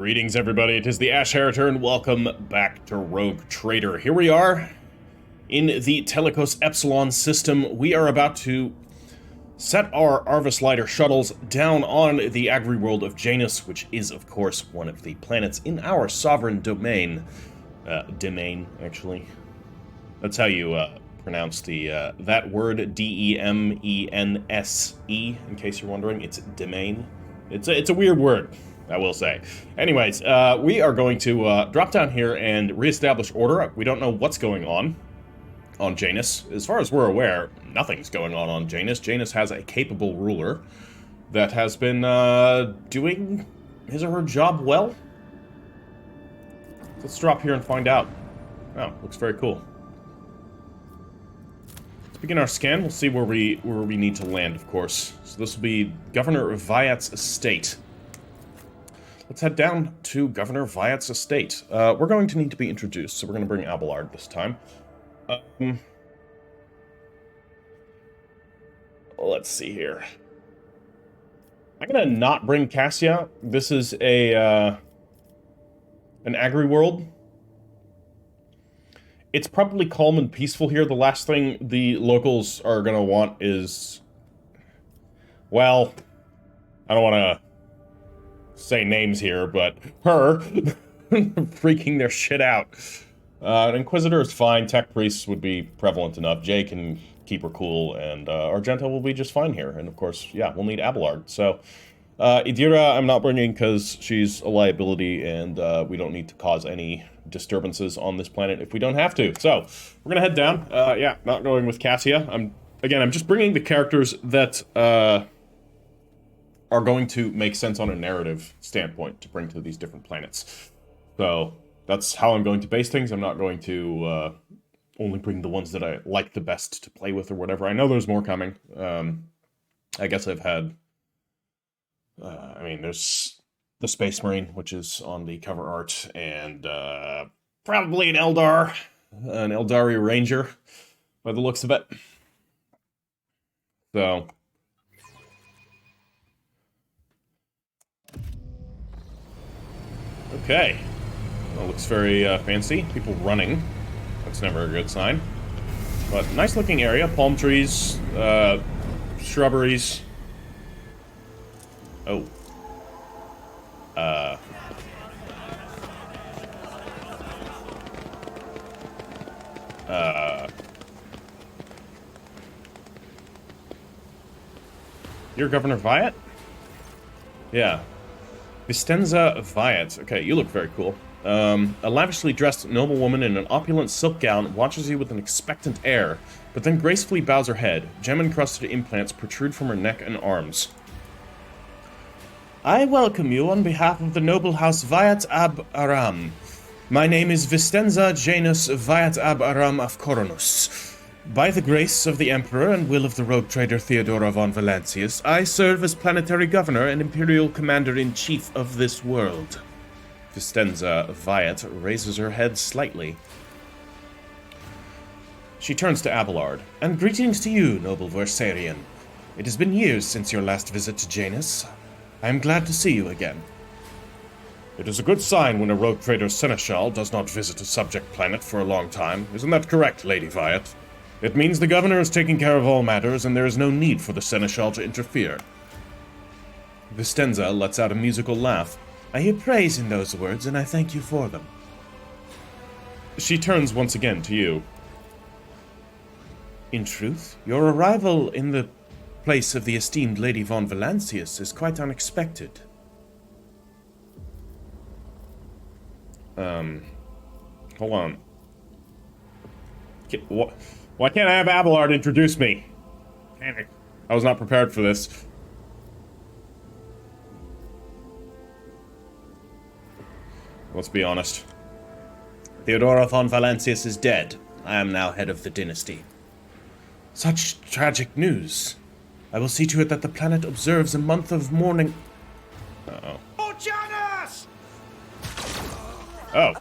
Greetings, everybody. It is the Heritor, and welcome back to Rogue Trader. Here we are in the Telecos Epsilon system. We are about to set our Arvis Lighter shuttles down on the agri-world of Janus, which is, of course, one of the planets in our sovereign domain. Actually. That's how you pronounce the that word, D-E-M-E-N-S-E, in case you're wondering. It's domain. It's a weird word, I will say. Anyways, we are going to drop down here and reestablish order. We don't know what's going on Janus. As far as we're aware, nothing's going on Janus. Janus has a capable ruler that has been doing his or her job well. Let's drop here and find out. Oh, looks very cool. Let's begin our scan. We'll see where we need to land, of course. So this will be Governor Viat's estate. Let's head down to Governor Viat's estate. We're going to need to be introduced, so we're going to bring Abelard this time. Let's see here. I'm going to not bring Cassia. This is an agri-world. It's probably calm and peaceful here. The last thing the locals are going to want is... well, I don't want to say names here, but her freaking their shit out. An Inquisitor is fine. Tech Priests would be prevalent enough. Jay can keep her cool, and Argento will be just fine here. And of course, yeah, we'll need Abelard. So, Idira I'm not bringing because she's a liability, and we don't need to cause any disturbances on this planet if we don't have to. So, we're gonna head down. Yeah, not going with Cassia. I'm just bringing the characters that are going to make sense on a narrative standpoint to bring to these different planets. So, that's how I'm going to base things. I'm not going to only bring the ones that I like the best to play with or whatever. I know there's more coming. I guess I've had... there's the Space Marine, which is on the cover art, and probably an Eldari Ranger, by the looks of it. So... okay. Well, looks very fancy. People running. That's never a good sign. But nice looking area. Palm trees, shrubberies. Oh. You're Governor Viat? Yeah. Vistenza Viat. Okay, you look very cool. A lavishly dressed noblewoman in an opulent silk gown watches you with an expectant air, but then gracefully bows her head. Gem-encrusted implants protrude from her neck and arms. I welcome you on behalf of the noble house Viat Ab Aram. My name is Vistenza Janus Viat Ab Aram of Coronus. By the grace of the Emperor and will of the rogue trader Theodora von Valancius, I serve as planetary governor and imperial commander-in-chief of this world. Vistenza Viat raises her head slightly. She turns to Abelard. And greetings to you, noble Versarian. It has been years since your last visit to Janus. I am glad to see you again. It is a good sign when a rogue trader seneschal does not visit a subject planet for a long time. Isn't that correct, Lady Viat? It means the governor is taking care of all matters, and there is no need for the seneschal to interfere. Vistenza lets out a musical laugh. I hear praise in those words, and I thank you for them. She turns once again to you. In truth, your arrival in the place of the esteemed Lady von Valancius is quite unexpected. Hold on. Why can't I have Abelard introduce me? Panic. I was not prepared for this. Let's be honest. Theodora von Valancius is dead. I am now head of the dynasty. Such tragic news. I will see to it that the planet observes a month of mourning. Uh-oh. Oh, Janus! Oh.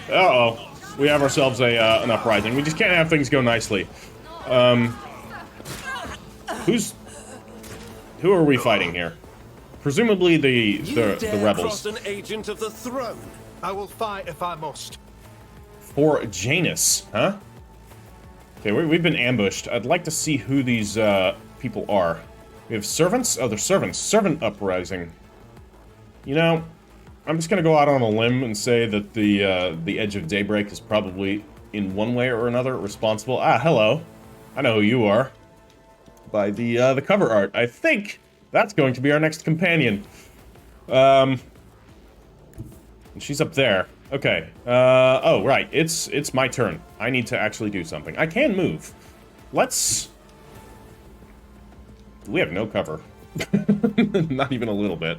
Uh-oh. We have ourselves an uprising. We just can't have things go nicely. Who are we fighting here? presumably the rebels. Cross an agent of the throne. I will fight if I must. For Janus, huh? Okay, we've been ambushed. I'd like to see who these people are. We have servants? Oh, they're servants. Servant uprising. You know, I'm just gonna go out on a limb and say that the Edge of Daybreak is probably, in one way or another, responsible. Ah, hello. I know who you are. By the cover art. I think that's going to be our next companion. She's up there. Okay. Oh, right. It's my turn. I need to actually do something. I can move. Let's... We have no cover. Not even a little bit.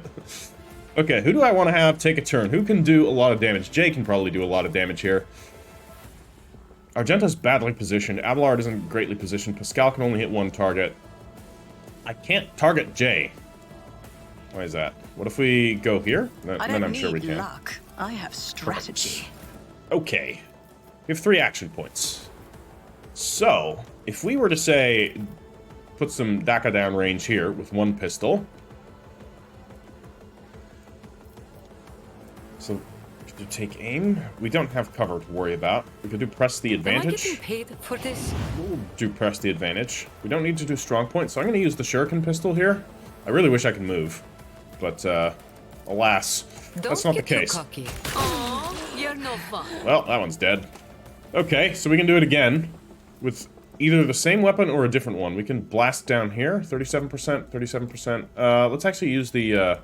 Okay, who do I want to have take a turn? Who can do a lot of damage? Jay can probably do a lot of damage here. Argenta's badly positioned. Abelard isn't greatly positioned. Pascal can only hit one target. I can't target Jay. Why is that? What if we go here? Then I'm sure we can. Luck. I have strategy. Okay. We have 3 action points. So, if we were to say, put some Daka down range here with 1 pistol. So, could you take aim? We don't have cover to worry about. We could do press the advantage. Am I getting paid for this? We'll do press the advantage. We don't need to do strong point, so I'm going to use the shuriken pistol here. I really wish I could move. But, alas, that's not the case. Aww, you're no fun. Well, that one's dead. Okay, so we can do it again with either the same weapon or a different one. We can blast down here, 37%, 37%. Let's actually use the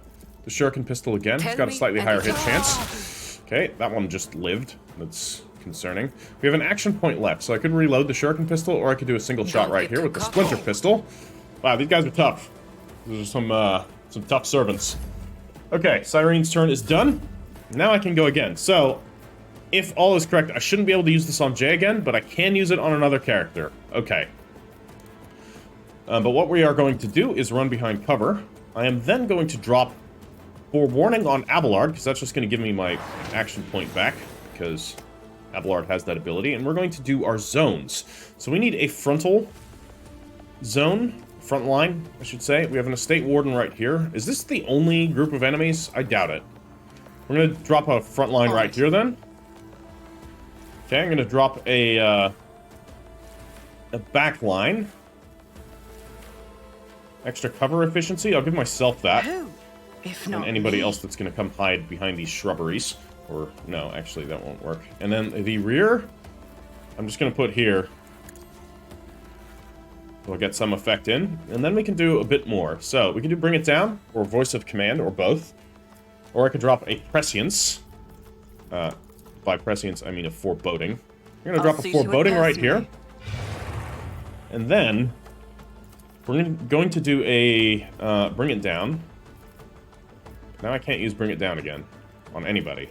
shuriken pistol again. It's got a slightly higher hit chance. Okay, that one just lived. That's concerning. We have an action point left, so I could reload the shuriken pistol, or I could do a single shot right here with the splinter pistol. Wow, these guys are tough. Those are some tough servants. Okay, Cyrene's turn is done. Now I can go again. So, if all is correct, I shouldn't be able to use this on Jay again, but I can use it on another character. Okay. But what we are going to do is run behind cover. I am then going to drop Forewarning on Abelard, because that's just going to give me my action point back, because Abelard has that ability. And we're going to do our zones. So we need a frontal zone. Front line, I should say. We have an estate warden right here. Is this the only group of enemies? I doubt it. We're going to drop a front line right here, then. Okay, I'm going to drop a back line. Extra cover efficiency. I'll give myself that. If not and anybody else that's going to come hide behind these shrubberies. Or, no, actually, that won't work. And then the rear, I'm just going to put here. We'll get some effect in, and then we can do a bit more. So, we can do Bring It Down, or Voice of Command, or both. Or I could drop a Prescience. By Prescience, I mean a Foreboding. We're going to drop a Foreboding right here. And then, we're going to do a Bring It Down. Now I can't use Bring It Down again on anybody.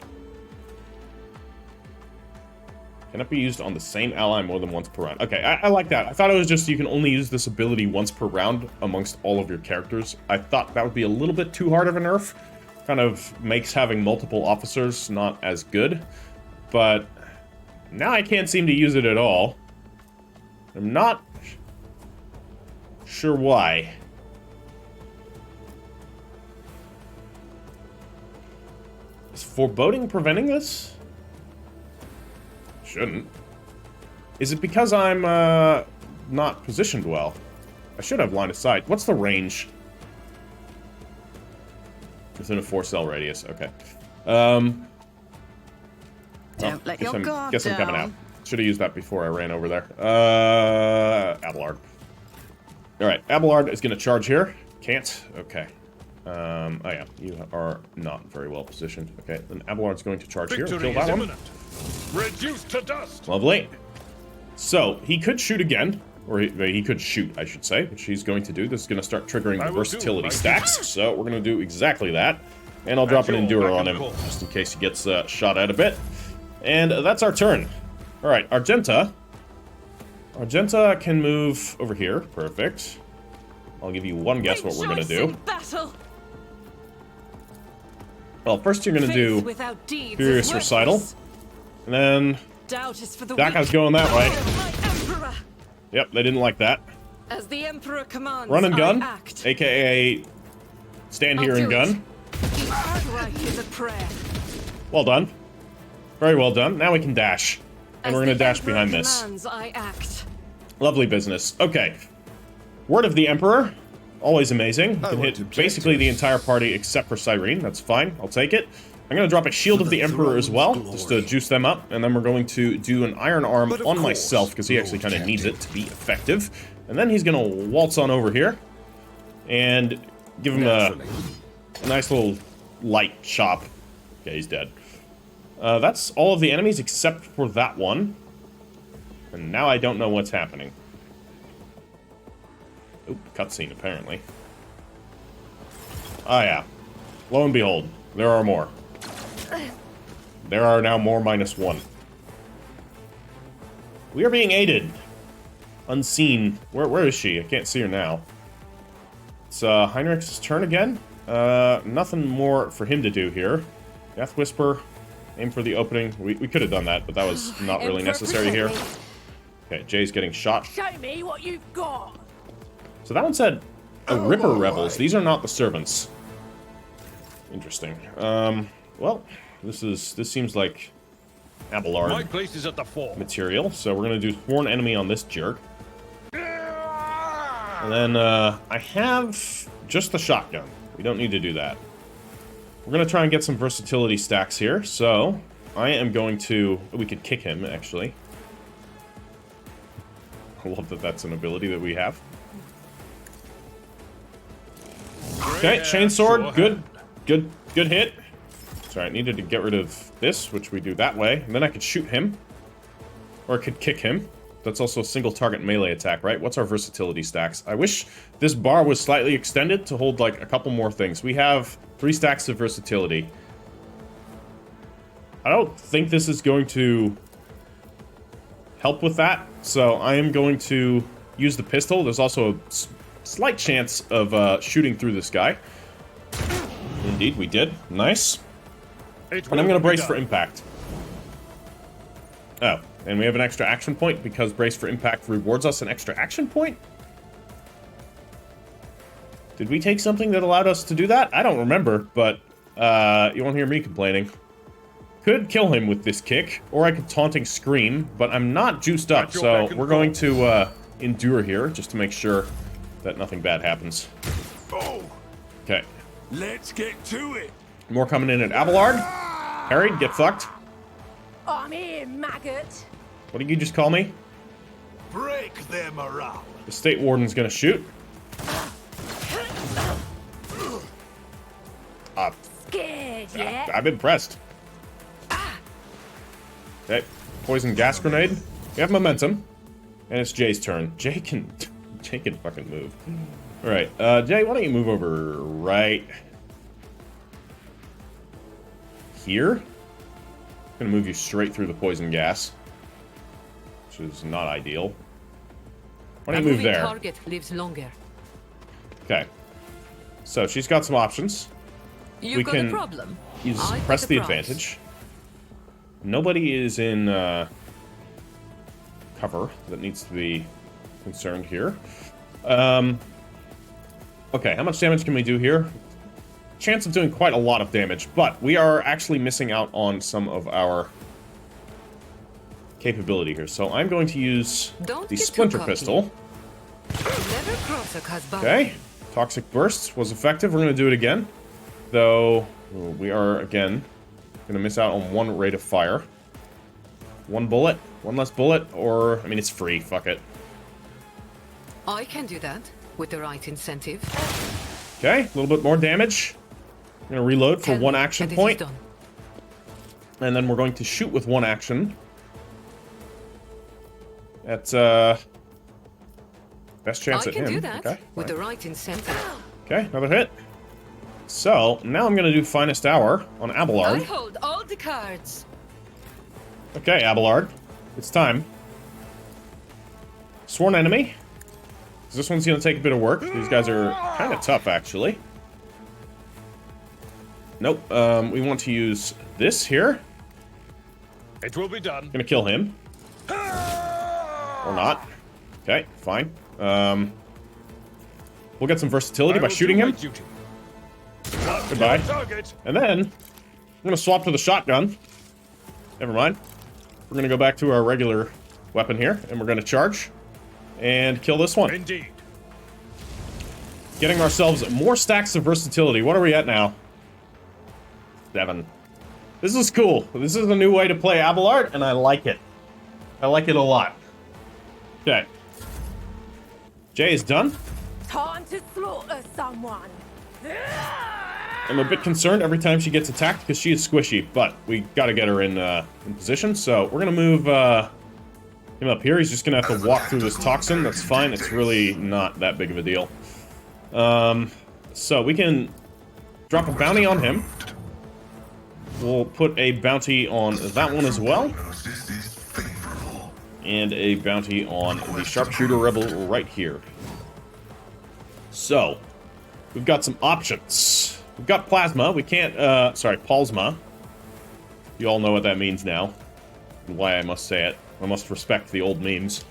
Can it be used on the same ally more than once per round? Okay, I like that. I thought it was just you can only use this ability once per round amongst all of your characters. I thought that would be a little bit too hard of a nerf. Kind of makes having multiple officers not as good. But now I can't seem to use it at all. I'm not sure why. Is Foreboding preventing this? Shouldn't. Is it because I'm not positioned well? I should have line of sight. What's the range? Within a 4-cell radius. Okay. Don't let your guard guess I'm coming down. out. Should have used that before I ran over there. Abelard. Alright, Abelard is going to charge here. Can't. Okay. Oh yeah, you are not very well positioned. Okay, then Abelard's going to charge here and kill that one. Reduced to dust. Lovely. So, he could shoot again. Or he could shoot, I should say, which he's going to do. This is going to start triggering the versatility stacks. So, we're going to do exactly that. And I'll drop an Endurer on him, just in case he gets shot at a bit. And that's our turn. Alright, Argenta. Argenta can move over here. Perfect. I'll give you one guess what we're going to do. Well, first you're going to do Furious Recital. And then Daka's going that way. Yep, they didn't like that. As the Emperor commands, Run and gun, I act. aka stand I'll here and do it. gun. Strike is a prayer. Well done. Very well done. Now we can dash. And we're As gonna the dash Emperor behind this. commands, I act. Lovely business. Okay. Word of the Emperor. Always amazing. You can hit basically the entire party except for Cyrene. That's fine. I'll take it. I'm going to drop a Shield of the Emperor as well, just to juice them up. And then we're going to do an Iron Arm on myself, because he actually kind of needs it to be effective. And then he's going to waltz on over here and give him a nice little light chop. Okay, he's dead. That's all of the enemies except for that one. And now I don't know what's happening. Oop, cutscene, apparently. Ah, yeah. Lo and behold, there are more. There are now more -1. We are being aided. Unseen. Where is she? I can't see her now. It's Heinrich's turn again. Nothing more for him to do here. Death Whisper. Aim for the opening. We could have done that, but that was not really necessary here. Okay, Jay's getting shot. Show me what you've got. So that one said Ripper Rebels. These are not the servants. Interesting. Well, this seems like Abelard My place is at the fore. material. So we're gonna do Sworn Enemy on this jerk. And then I have just the shotgun. We don't need to do that. We're gonna try and get some versatility stacks here. So I am going to. We could kick him actually. I love that that's an ability that we have. Okay, chainsword, good hit. Sorry, I needed to get rid of this, which we do that way. And then I could shoot him. Or I could kick him. That's also a single target melee attack, right? What's our versatility stacks? I wish this bar was slightly extended to hold like a couple more things. We have 3 stacks of versatility. I don't think this is going to help with that. So I am going to use the pistol. There's also a slight chance of shooting through this guy. Indeed, we did. Nice. And I'm going to brace for impact. Oh, and we have an extra action point because brace for impact rewards us an extra action point? Did we take something that allowed us to do that? I don't remember, but you won't hear me complaining. Could kill him with this kick, or I could taunting scream, but I'm not juiced up, so we're going to endure here just to make sure that nothing bad happens. Okay. Let's get to it. More coming in at Abelard. Harried, get fucked. I'm here, maggot. What did you just call me? Break their morale. The State Warden's gonna shoot. Scared, yeah? I'm impressed. Okay, poison gas grenade. We have momentum. And it's Jay's turn. Jay can fucking move. Alright, Jay, why don't you move over right here? I'm gonna move you straight through the poison gas, which is not ideal. Why don't you move there? Target lives longer. Okay. So she's got some options. You We got can a problem. Use I press got the a price. advantage. Nobody is in cover that needs to be concerned here. Okay, how much damage can we do here? Chance of doing quite a lot of damage, but we are actually missing out on some of our capability here. So I'm going to use Don't the get too Splinter cocky. Pistol. Never cross a Casbah. Okay, Toxic Burst was effective. We're going to do it again. Though, we are, again, going to miss out on 1 rate of fire. 1 bullet, 1 less bullet, or, I mean, it's free, fuck it. I can do that with the right incentive. Okay, a little bit more damage. I'm going to reload for Tell 1 me, action and it is point. done. And then we're going to shoot with 1 action. That's, best chance I at can him. do that Okay, with fine. the right incentive. Okay, another hit. So, now I'm going to do Finest Hour on I Abelard. hold all the cards. Okay, Abelard. It's time. Sworn Enemy. This one's going to take a bit of work. These guys are kind of tough, actually. Nope. We want to use this here. It will be done. Gonna kill him. Or not. Okay, fine. We'll get some versatility by shooting him. Goodbye. Target. And then, I'm gonna swap to the shotgun. Never mind. We're gonna go back to our regular weapon here, and we're gonna charge and kill this one. Indeed. Getting ourselves more stacks of versatility. What are we at now? 7. This is cool. This is a new way to play Abelard, and I like it. I like it a lot. Okay. Jay is done. Time to slaughter someone. I'm a bit concerned every time she gets attacked because she is squishy, but we gotta get her in position. So we're gonna move him up here. He's just gonna have to walk through this toxin. That's fine. It's really not that big of a deal. So we can drop a bounty on him. We'll put a bounty on that one as well. And a bounty on the sharpshooter rebel right here. So, we've got some options. We've got plasma. We can't, palsma. You all know what that means now. And why I must say it. I must respect the old memes.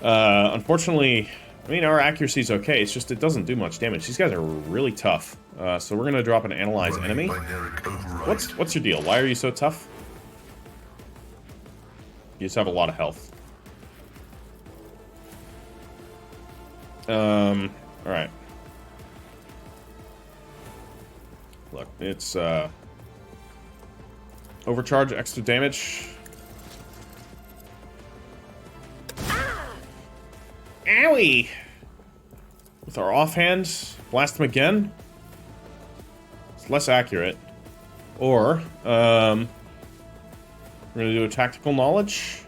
Unfortunately, I mean, our accuracy is okay. It's just it doesn't do much damage. These guys are really tough. So we're gonna drop an analyze enemy. What's your deal? Why are you so tough? You just have a lot of health. Alright. Look, it's, overcharge, extra damage. Owie! With our offhand, blast him again. It's less accurate. Or, we're gonna do a tactical knowledge.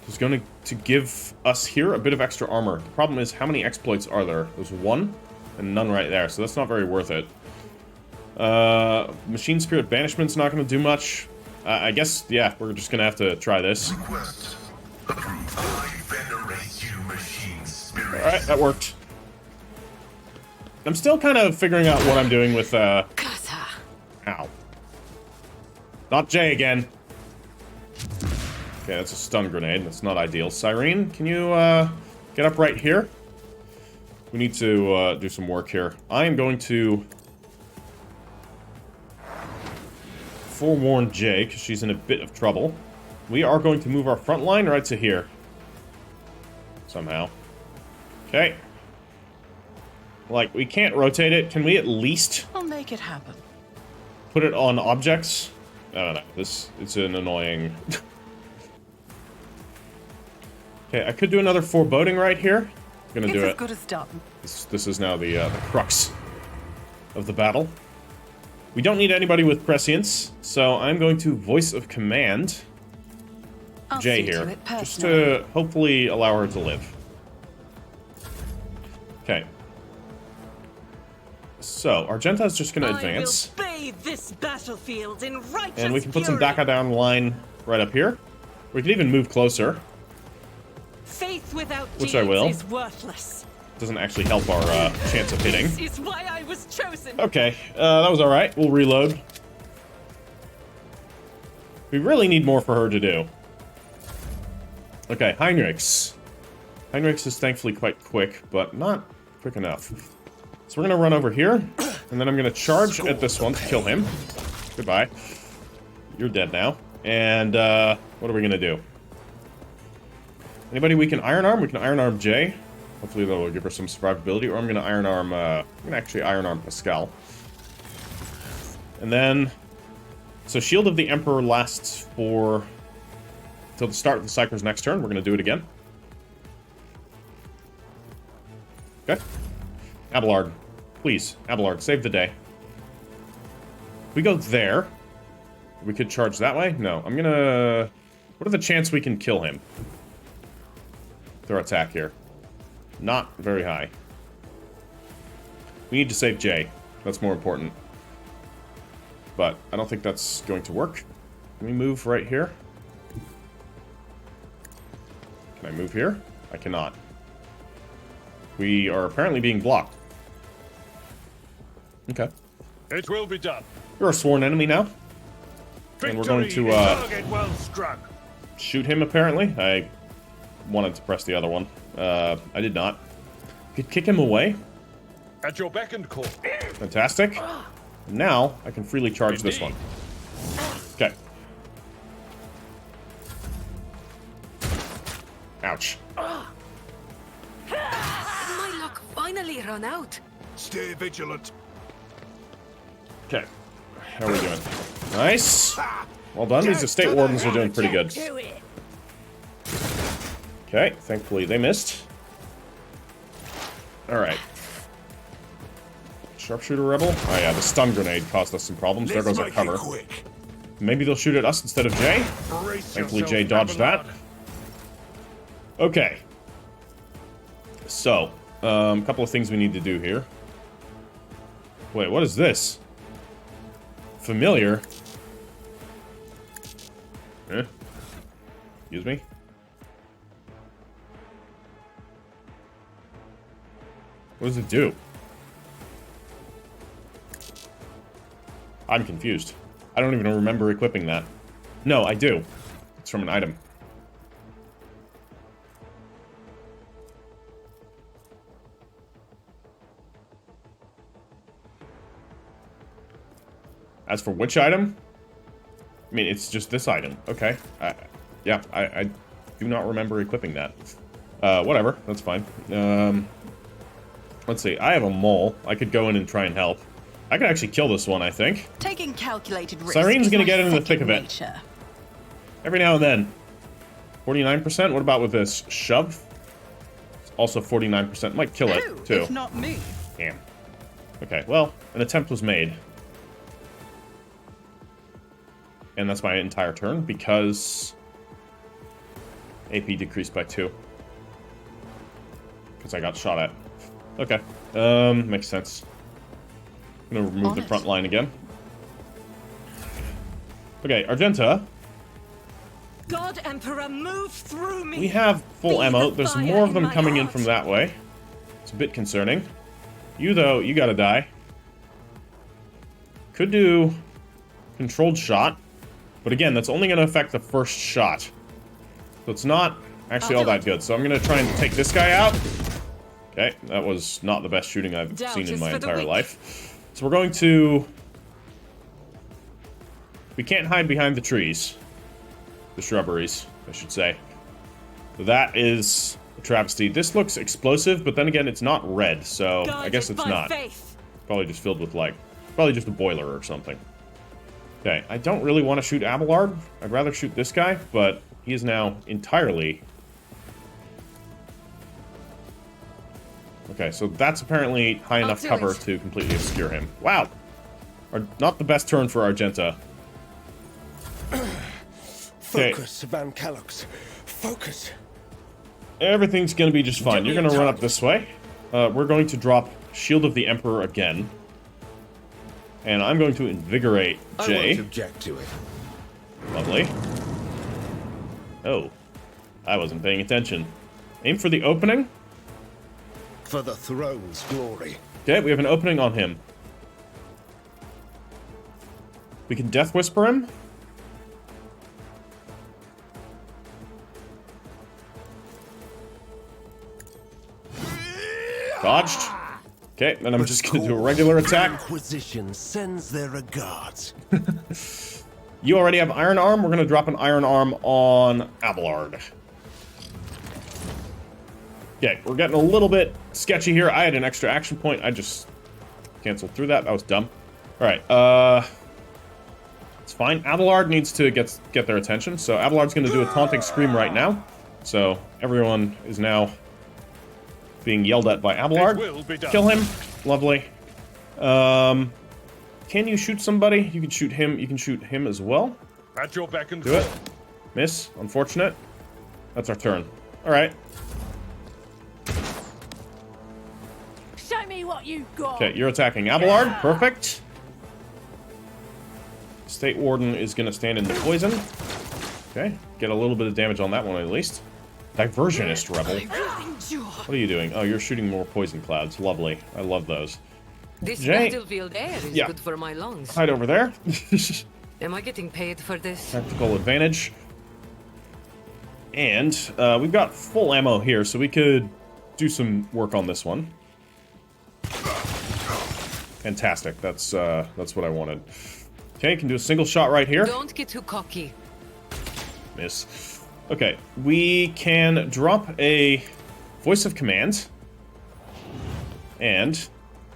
It's going to give us here a bit of extra armor. The problem is, how many exploits are there? There's 1 and none right there, so that's not very worth it. Machine Spirit Banishment's not going to do much. I guess, yeah, we're just going to have to try this. Alright, that worked. I'm still kind of figuring out what I'm doing with, Ow. Not Jay again. Okay, that's a stun grenade. That's not ideal. Cyrene, can you, get up right here? We need to, do some work here. I am going to forewarn Jay, because she's in a bit of trouble. We are going to move our front line right to here. Somehow. Okay. Like, we can't rotate it. Can we at least... I'll make it happen. Put it on objects? I don't know. It's an annoying... Okay, I could do another foreboding right here. I'm gonna do it. It's as good as done. This is now the crux of the battle. We don't need anybody with prescience, so I'm going to voice of command Jay here, just to hopefully allow her to live. Okay. So, Argenta is just going to advance. I will bathe this battlefield in righteous and we can put some fury. Daka down line right up here. We can even move closer. Faith without Which I will. is worthless. Doesn't actually help our chance of hitting. This is why I was chosen. Okay, that was alright. We'll reload. We really need more for her to do. Okay, Heinrichs. Heinrichs is thankfully quite quick, but not quick enough. So we're gonna run over here, and then I'm gonna charge at this one to kill him. Goodbye. You're dead now. And, what are we gonna do? Anybody we can Iron Arm? We can Iron Arm Jay. Hopefully that'll give her some survivability, or I'm gonna Iron Arm, I'm gonna actually Iron Arm Pascal. And then, so Shield of the Emperor lasts for, till the start of the Psyker's next turn. We're gonna do it again. Okay. Abelard. Please, Abelard, save the day. If we go there, we could charge that way? No, I'm gonna... What are the chances we can kill him? With our attack here. Not very high. We need to save Jay. That's more important. But I don't think that's going to work. Can we move right here? Can I move here? I cannot. We are apparently being blocked. Okay. It will be done. We're a sworn enemy now. And we're going to, Target well struck. shoot him, apparently. I wanted to press the other one. I did not. could kick him away. At your beck and call. Fantastic. Now, I can freely charge this one. Okay. Ouch. My luck finally run out. Stay vigilant. Okay. How are we doing? Nice. Well done. These estate wardens are doing pretty good. Okay. Thankfully, they missed. Alright. Sharpshooter rebel? Oh yeah, the stun grenade caused us some problems. There goes our cover. Maybe they'll shoot at us instead of Jay. Thankfully, Jay dodged that. Okay. So, a couple of things we need to do here. Wait, what is this? Familiar? Eh? Excuse me? What does it do? I'm confused. I don't even remember equipping that. No, I do. It's from an item. As for which item? I mean, it's just this item. Okay. Yeah, I do not remember equipping that. Whatever. That's fine. Let's see. I have a mole. I could go in and try and help. I could actually kill this one, I think. Taking calculated risks. Cyrene's gonna get into the second thick of it. nature. Every now and then. 49%? What about with this? Shove? It's also 49%. Might kill it, Who, too. if not me? Damn. Okay, well, an attempt was made. And that's my entire turn, because AP decreased by 2. Because I got shot at. Okay. Makes sense. I'm gonna remove the front line again. Okay, Argenta. God Emperor, move through me. We have full Be ammo. the There's fire more of in them my coming in heart. from that way. It's a bit concerning. You, though, you gotta die. Could do controlled shot. But again, that's only gonna affect the first shot. So it's not actually all that good. So I'm gonna try and take this guy out. Okay, that was not the best shooting I've Doubt seen in is my for the entire weak. life. So we're going to... We can't hide behind the trees. The shrubberies, I should say. So that is a travesty. This looks explosive, but then again, it's not red, so I guess Guided it's by not. faith. Probably just filled with, like, probably just a boiler or something. Okay, I don't really want to shoot Abelard. I'd rather shoot this guy, but he is now entirely... Okay, so that's apparently high enough do cover it. to completely obscure him. Wow! Not the best turn for Argenta. Okay. Focus, Van Callox. Focus. Everything's gonna be just fine. Give You're me a gonna run up target. this way. We're going to drop Shield of the Emperor again. And I'm going to invigorate I Jay. won't object to it. Lovely. Oh. I wasn't paying attention. Aim for the opening. For the throne's glory. Okay, we have an opening on him. We can Death Whisper him. Dodged. Okay, then I'm just gonna do a regular attack. Inquisition sends their regards. You already have Iron Arm. We're gonna drop an Iron Arm on Abelard. Okay, we're getting a little bit sketchy here. I had an extra action point. I just canceled through that. That was dumb. All right, it's fine. Abelard needs to get their attention, so Abelard's gonna do a taunting scream right now. So everyone is now being yelled at by Abelard. It will be done. Kill him. Lovely. Can you shoot somebody? You can shoot him. You can shoot him as well. At your beck and Do it. Miss. Unfortunate. That's our turn. All right. Show me what you got. Okay, you're attacking Abelard. Perfect. State Warden is going to stand in the poison. Okay, get a little bit of damage on that one at least. Diversionist Rebel. What are you doing? Oh, you're shooting more poison clouds. Lovely. I love those. This Jay. battlefield air is Yeah. good for my lungs. Hide over there. Am I getting paid for this? Tactical advantage. And we've got full ammo here, so we could do some work on this one. Fantastic. That's what I wanted. Okay, can do a single shot right here. Don't get too cocky. Miss. Okay, we can drop a voice of command. And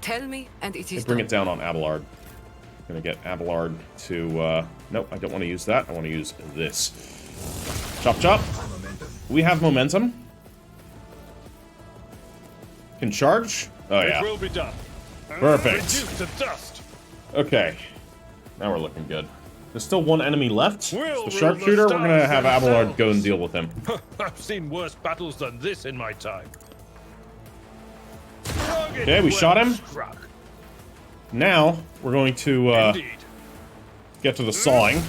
Tell me, and it is bring done. it down on Abelard. Gonna get Abelard to, nope, I don't want to use that. I want to use this. Chop, chop. We have momentum. Can charge. Oh, It yeah. will be done. Perfect. Reduced to dust. Okay. Now we're looking good. There's still one enemy left. We'll It's rule the the sharpshooter. We're gonna stars have Abelard themselves. go and deal with him. I've seen worse battles than this in my time. Okay, we shot him. Struck. Now, we're going to, Indeed. get to the sawing.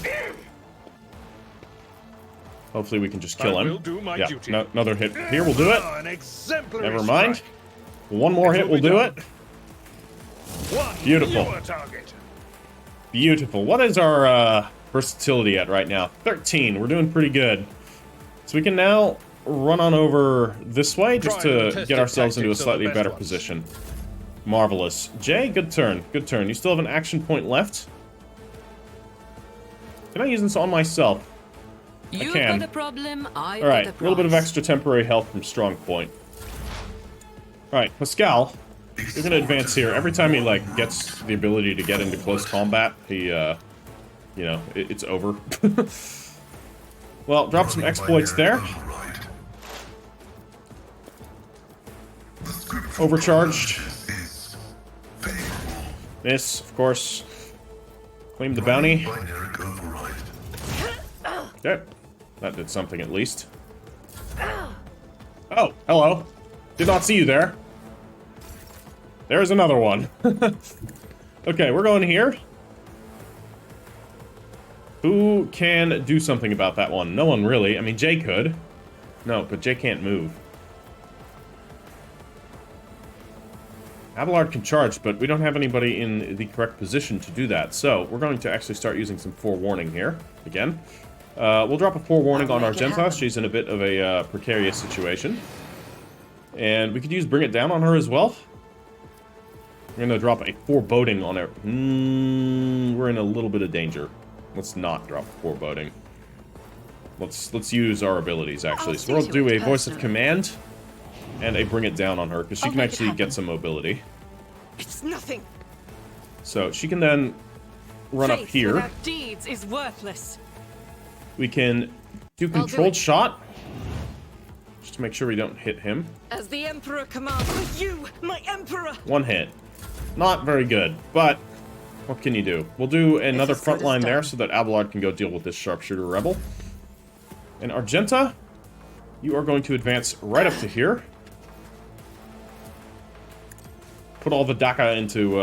Hopefully we can just kill I him. will do my Yeah, duty. another hit here will do it. Ah, an exemplary Never mind. strike. One more It hit will will be do done. it. One Beautiful. fewer target. Beautiful. What is our versatility at right now? 13. We're doing pretty good. So we can now run on over this way just Tried and to tested get ourselves into a tactics are the slightly best better ones. position. Marvelous. Jay, good turn. Good turn. You still have an action point left. Can I use this on myself? You can. got a problem, I All right. got A little bit of prize. extra temporary health from Strong Point. All right, Pascal. You're gonna advance here. Every time he like gets the ability to get into close combat, he, you know, it's over. Well, drop some exploits there. Overcharged. Miss, of course. Claim the bounty. Okay, that did something at least. Oh, hello. Did not see you there. There's another one. Okay, we're going here. Who can do something about that one? No one really. I mean, Jay could. No, but Jay can't move. Abelard can charge, but we don't have anybody in the correct position to do that. So, we're going to actually start using some forewarning here. Again. We'll drop a forewarning on Argenta. She's in a bit of a precarious situation. And we could use Bring It Down on her as well. We're going to drop a foreboding on her. We're in a little bit of danger. Let's not drop foreboding. Let's use our abilities, actually. So we'll do a Voice of Command and a Bring It Down on her, because she can actually get some mobility. It's nothing. So she can then run up Faith here. without deeds is worthless. We can do controlled shot. Just to make sure we don't hit him. As the Emperor commands, with you, my Emperor. One hit. Not very good, but what can you do? We'll do another as good front as line there done. so that Abelard can go deal with this sharpshooter rebel. And Argenta, you are going to advance right up to here. Put all the DACA into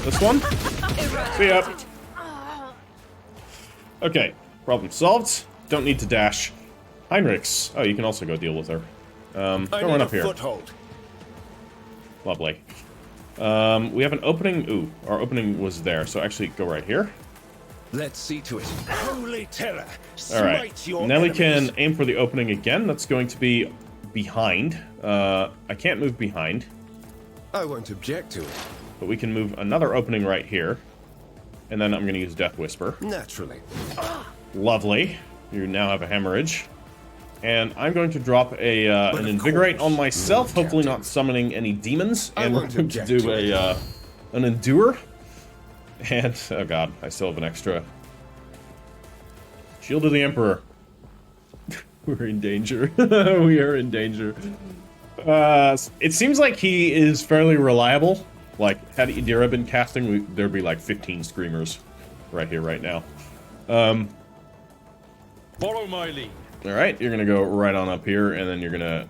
this one. See ya. Okay, problem solved. Don't need to dash. Heinrichs. Oh, you can also go deal with her. Go run up here. Foothold. Lovely. We have an opening. Ooh, our opening was there, so actually go right here. Let's see to it. Holy terror. All right. Smite your Now we enemies. can aim for the opening again. That's going to be behind. I can't move behind, I won't object to it. but we can move another opening right here. And then I'm going to use Death Whisper. Naturally. Lovely. You now have a hemorrhage. And I'm going to drop a an of Invigorate course, on myself, Lord hopefully Captain. not summoning any demons. I And we're won't going to object do to a an Endure. And, oh god, I still have an extra. Shield of the Emperor. We're in danger. We are in danger. It seems like he is fairly reliable. Like, had Idira been casting, there'd be like 15 Screamers right here, right now. Follow my lead. Alright, you're gonna go right on up here, and then you're gonna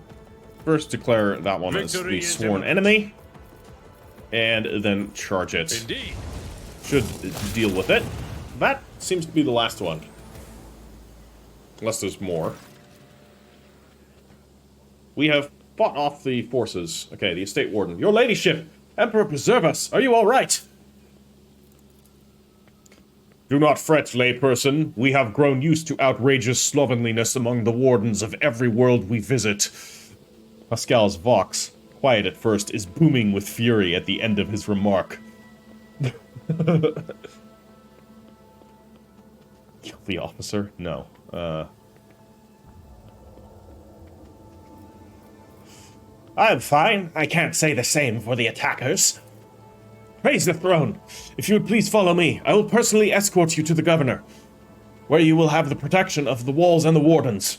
first declare that one as Victory the is sworn imminent. enemy, and then charge it. Indeed. Should deal with it. That seems to be the last one. Unless there's more. We have fought off the forces. Okay, the Estate Warden. Your ladyship! Emperor preserve us! Are you alright? Do not fret, layperson. We have grown used to outrageous slovenliness among the wardens of every world we visit. Pascal's Vox. quiet at first, is booming with fury at the end of his remark. Kill the officer? No. I'm fine. I can't say the same for the attackers. Praise the throne. If you would please follow me, I will personally escort you to the governor, where you will have the protection of the walls and the wardens.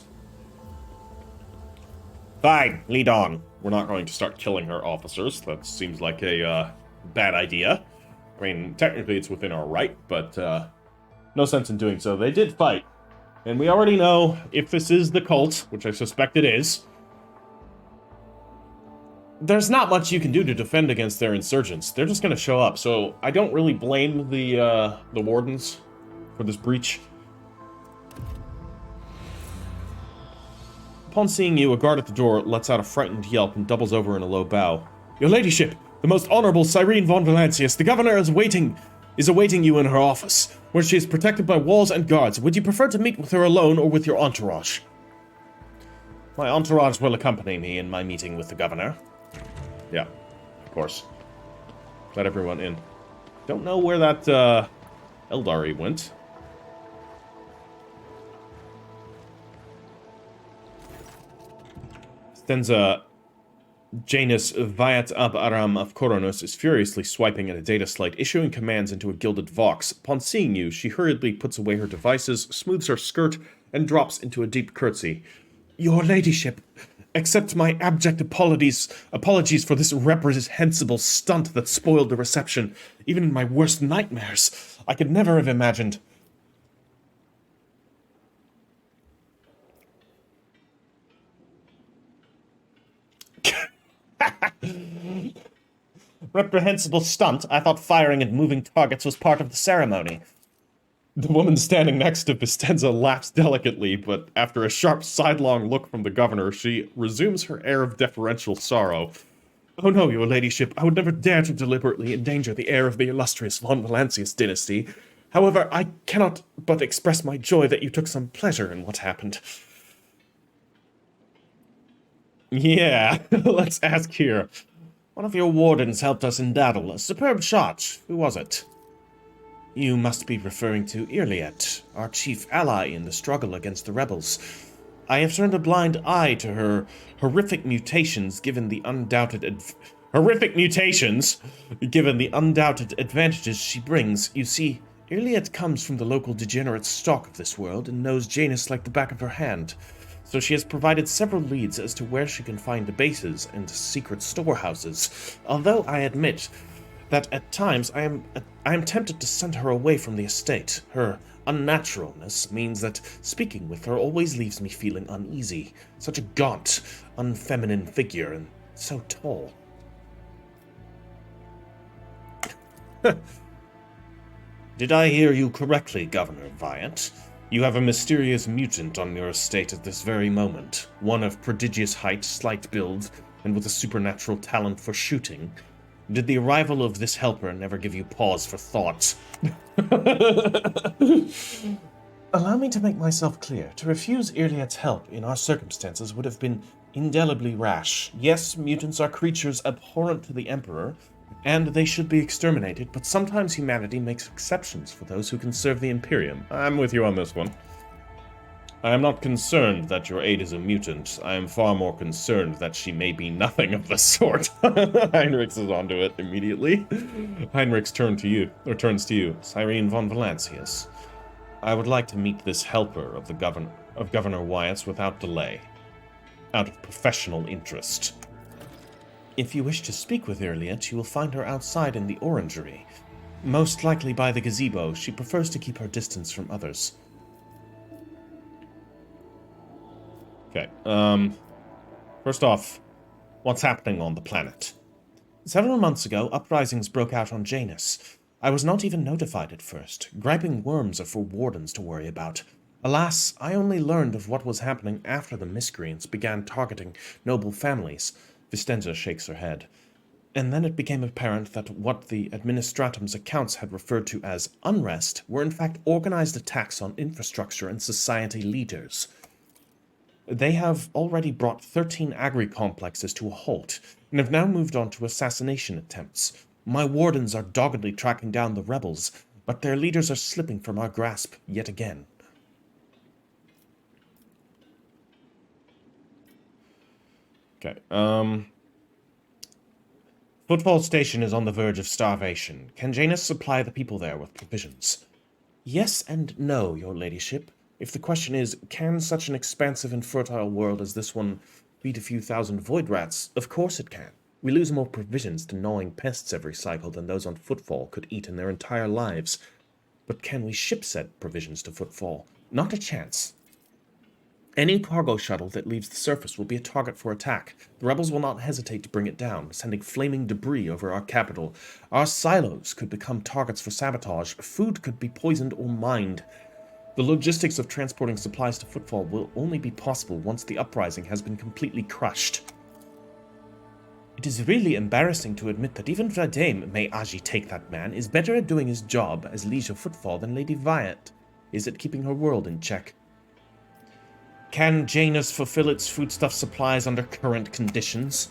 Fine, lead on. We're not going to start killing her officers. That seems like a bad idea. I mean, technically it's within our right, but no sense in doing so. They did fight. And we already know if this is the cult, which I suspect it is, there's not much you can do to defend against their insurgents. They're just going to show up. So I don't really blame the wardens for this breach. Upon seeing you, a guard at the door lets out a frightened yelp and doubles over in a low bow. Your ladyship, the most honorable Cyrene von Valancius, the governor is awaiting you in her office, where she is protected by walls and guards. Would you prefer to meet with her alone or with your entourage? My entourage will accompany me in my meeting with the governor. Yeah, of course. Let everyone in. Don't know where that Eldari went. Stenza Janus Viat Ab Aram of Koronos is furiously swiping at a data slate, issuing commands into a gilded vox. Upon seeing you, she hurriedly puts away her devices, smooths her skirt, and drops into a deep curtsy. Your ladyship, accept my abject apologies for this reprehensible stunt that spoiled the reception. Even in my worst nightmares, I could never have imagined. Reprehensible stunt? I thought firing and moving targets was part of the ceremony. The woman standing next to Vistenza laughs delicately, but after a sharp sidelong look from the governor, she resumes her air of deferential sorrow. Oh no, your ladyship, I would never dare to deliberately endanger the heir of the illustrious von Valancius dynasty. However, I cannot but express my joy that you took some pleasure in what happened. Yeah, let's ask here. One of your wardens helped us in battle. A superb shot. Who was it? You must be referring to Irliet, our chief ally in the struggle against the rebels. I have turned a blind eye to her horrific mutations given the undoubted advantages she brings. You see, Irliet comes from the local degenerate stock of this world and knows Janus like the back of her hand. So she has provided several leads as to where she can find the bases and secret storehouses. Although I admit that at times I am tempted to send her away from the estate. Her unnaturalness means that speaking with her always leaves me feeling uneasy. Such a gaunt, unfeminine figure, and so tall. Did I hear you correctly, Governor Viant? You have a mysterious mutant on your estate at this very moment. One of prodigious height, slight build, and with a supernatural talent for shooting. Did the arrival of this helper never give you pause for thought? Allow me to make myself clear. To refuse Irliet's help in our circumstances would have been indelibly rash. Yes, mutants are creatures abhorrent to the Emperor, and they should be exterminated, but sometimes humanity makes exceptions for those who can serve the Imperium. I'm with you on this one. I am not concerned that your aide is a mutant. I am far more concerned that she may be nothing of the sort. Heinrichs is onto it immediately. Heinrichs turns to you. Cyrene von Valancius. I would like to meet this helper of Governor Wyatt's without delay, out of professional interest. If you wish to speak with Irliet, you will find her outside in the orangery. Most likely by the gazebo. She prefers to keep her distance from others. Okay, first off, what's happening on the planet? Several months ago, uprisings broke out on Janus. I was not even notified at first. Griping worms are for wardens to worry about. Alas, I only learned of what was happening after the miscreants began targeting noble families. Vistenza shakes her head. And then it became apparent that what the Administratum's accounts had referred to as unrest were in fact organized attacks on infrastructure and society leaders. They have already brought 13 agri-complexes to a halt, and have now moved on to assassination attempts. My wardens are doggedly tracking down the rebels, but their leaders are slipping from our grasp yet again. Okay, Footfall Station is on the verge of starvation. Can Janus supply the people there with provisions? Yes and no, your ladyship. If the question is, can such an expansive and fertile world as this one feed a few thousand void rats? Of course it can. We lose more provisions to gnawing pests every cycle than those on Footfall could eat in their entire lives. But can we ship said provisions to Footfall? Not a chance. Any cargo shuttle that leaves the surface will be a target for attack. The rebels will not hesitate to bring it down, sending flaming debris over our capital. Our silos could become targets for sabotage. Food could be poisoned or mined. The logistics of transporting supplies to Footfall will only be possible once the uprising has been completely crushed. It is really embarrassing to admit that even Vladimir, may Aji take that man, is better at doing his job as Liege of Footfall than Lady Viat is at keeping her world in check. Can Janus fulfill its foodstuff supplies under current conditions?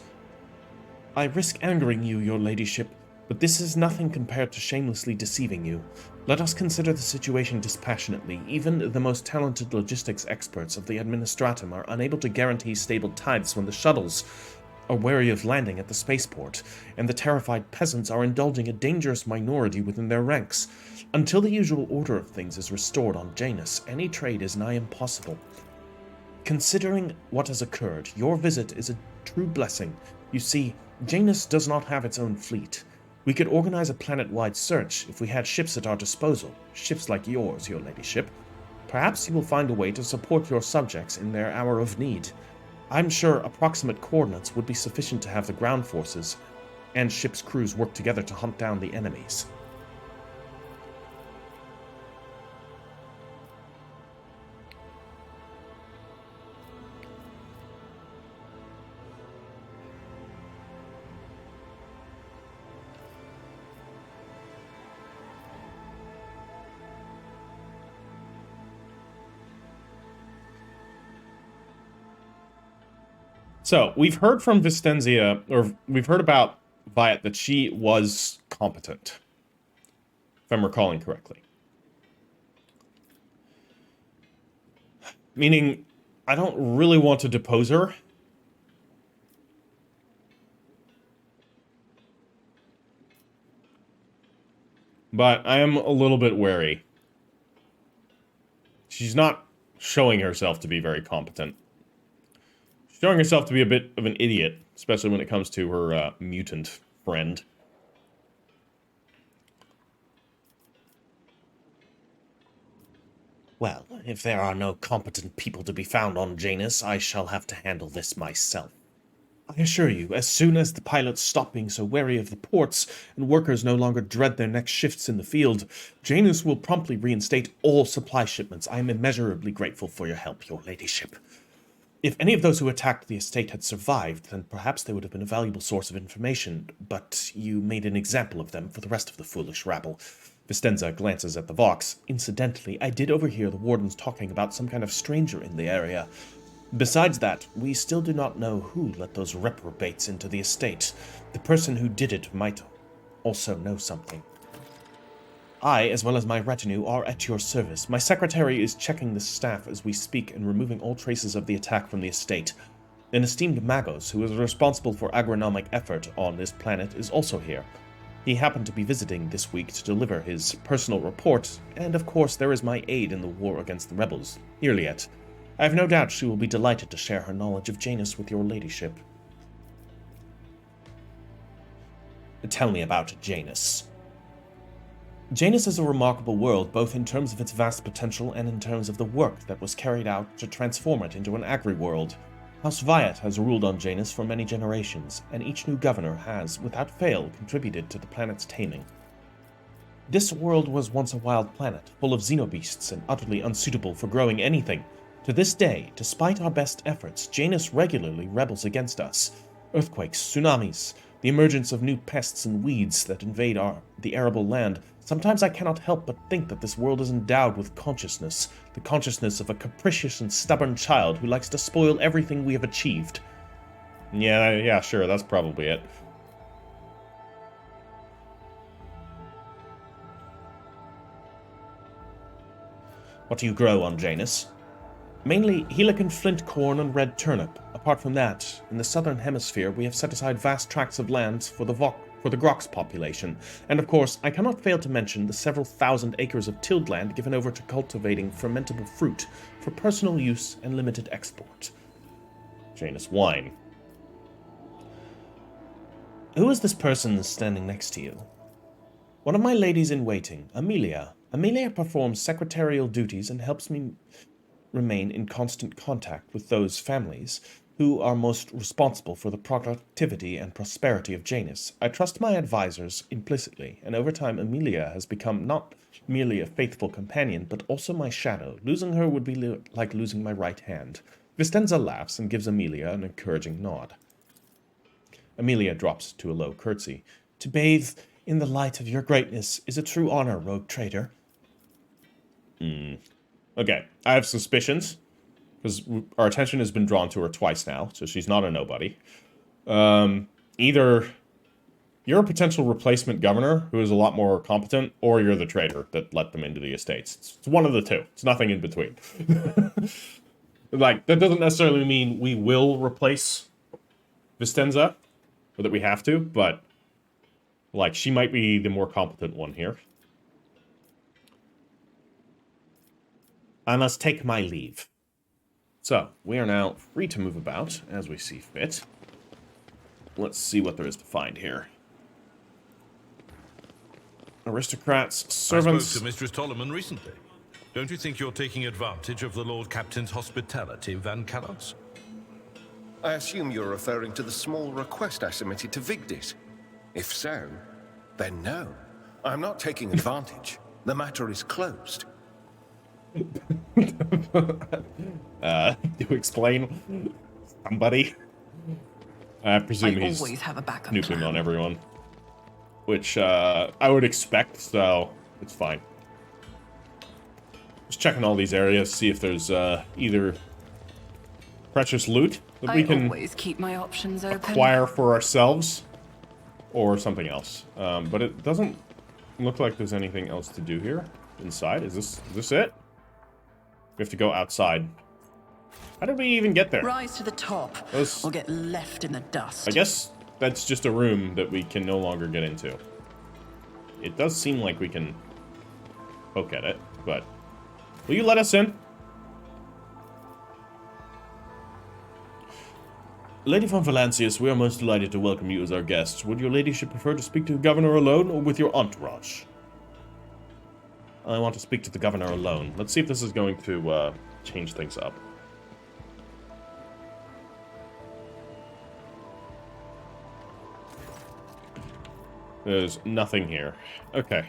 I risk angering you, your ladyship, but this is nothing compared to shamelessly deceiving you. Let us consider the situation dispassionately. Even the most talented logistics experts of the Administratum are unable to guarantee stable tides when the shuttles are wary of landing at the spaceport, and the terrified peasants are indulging a dangerous minority within their ranks. Until the usual order of things is restored on Janus, any trade is nigh impossible. Considering what has occurred, your visit is a true blessing. You see, Janus does not have its own fleet. We could organize a planet-wide search if we had ships at our disposal, ships like yours, your ladyship. Perhaps you will find a way to support your subjects in their hour of need. I'm sure approximate coordinates would be sufficient to have the ground forces and ships' crews work together to hunt down the enemies. So, we've heard from Vistenzia, or we've heard about Viat that she was competent, if I'm recalling correctly. Meaning, I don't really want to depose her. But I am a little bit wary. She's not showing herself to be very competent. Showing herself to be a bit of an idiot, especially when it comes to her mutant friend. Well, if there are no competent people to be found on Janus, I shall have to handle this myself. I assure you, as soon as the pilots stop being so wary of the ports, and workers no longer dread their next shifts in the field, Janus will promptly reinstate all supply shipments. I am immeasurably grateful for your help, your ladyship. If any of those who attacked the estate had survived, then perhaps they would have been a valuable source of information, but you made an example of them for the rest of the foolish rabble. Vistenza glances at the Vox. Incidentally, I did overhear the wardens talking about some kind of stranger in the area. Besides that, we still do not know who let those reprobates into the estate. The person who did it might also know something. I, as well as my retinue, are at your service. My secretary is checking the staff as we speak and removing all traces of the attack from the estate. An esteemed Magos, who is responsible for agronomic effort on this planet, is also here. He happened to be visiting this week to deliver his personal report, and of course there is my aid in the war against the rebels, Irliet. I have no doubt she will be delighted to share her knowledge of Janus with your ladyship. Tell me about Janus. Janus is a remarkable world, both in terms of its vast potential and in terms of the work that was carried out to transform it into an agri-world. House Viat has ruled on Janus for many generations, and each new governor has, without fail, contributed to the planet's taming. This world was once a wild planet, full of xenobeasts and utterly unsuitable for growing anything. To this day, despite our best efforts, Janus regularly rebels against us. Earthquakes, tsunamis, the emergence of new pests and weeds that invade the arable land, Sometimes I cannot help but think that this world is endowed with consciousness, the consciousness of a capricious and stubborn child who likes to spoil everything we have achieved. Yeah, sure, that's probably it. What do you grow on Janus? Mainly Helican flint corn and red turnip. Apart from that, in the southern hemisphere we have set aside vast tracts of land for the Grox population, and of course I cannot fail to mention the several thousand acres of tilled land given over to cultivating fermentable fruit for personal use and limited export. Janus wine. Who is this person standing next to you? One of my ladies in waiting, Amelia. Amelia performs secretarial duties and helps me remain in constant contact with those families who are most responsible for the productivity and prosperity of Janus. I trust my advisors implicitly, and over time Amelia has become not merely a faithful companion, but also my shadow. Losing her would be like losing my right hand. Vistenza laughs and gives Amelia an encouraging nod. Amelia drops to a low curtsy. To bathe in the light of your greatness is a true honor, rogue traitor. Okay, I have suspicions, because our attention has been drawn to her twice now, so she's not a nobody. Either you're a potential replacement governor who is a lot more competent, or you're the traitor that let them into the estates. It's one of the two. It's nothing in between. Like, that doesn't necessarily mean we will replace Vistenza, or that we have to, but, like, she might be the more competent one here. I must take my leave. So, we are now free to move about as we see fit. Let's see what there is to find here. Aristocrats, servants... I spoke to Mistress Tolleman recently. Don't you think you're taking advantage of the Lord Captain's hospitality, Van Callots? I assume you're referring to the small request I submitted to Vigdis. If so, then no. I'm not taking advantage. The matter is closed. To explain somebody. I presume he's always have a backup snooping plan. on everyone. Which, I would expect, so it's fine. Just checking all these areas, see if there's, either precious loot that we can always keep my options open. acquire for ourselves, or something else. But it doesn't look like there's anything else to do here inside. Is this it? We have to go outside. How did we even get there? Rise to the top, or get left in the dust. I guess that's just a room that we can no longer get into. It does seem like we can poke at it, but... Will you let us in? Lady von Valancius, we are most delighted to welcome you as our guests. Would your ladyship prefer to speak to the governor alone or with your entourage? I want to speak to the governor alone. Let's see if this is going to change things up. There's nothing here. Okay.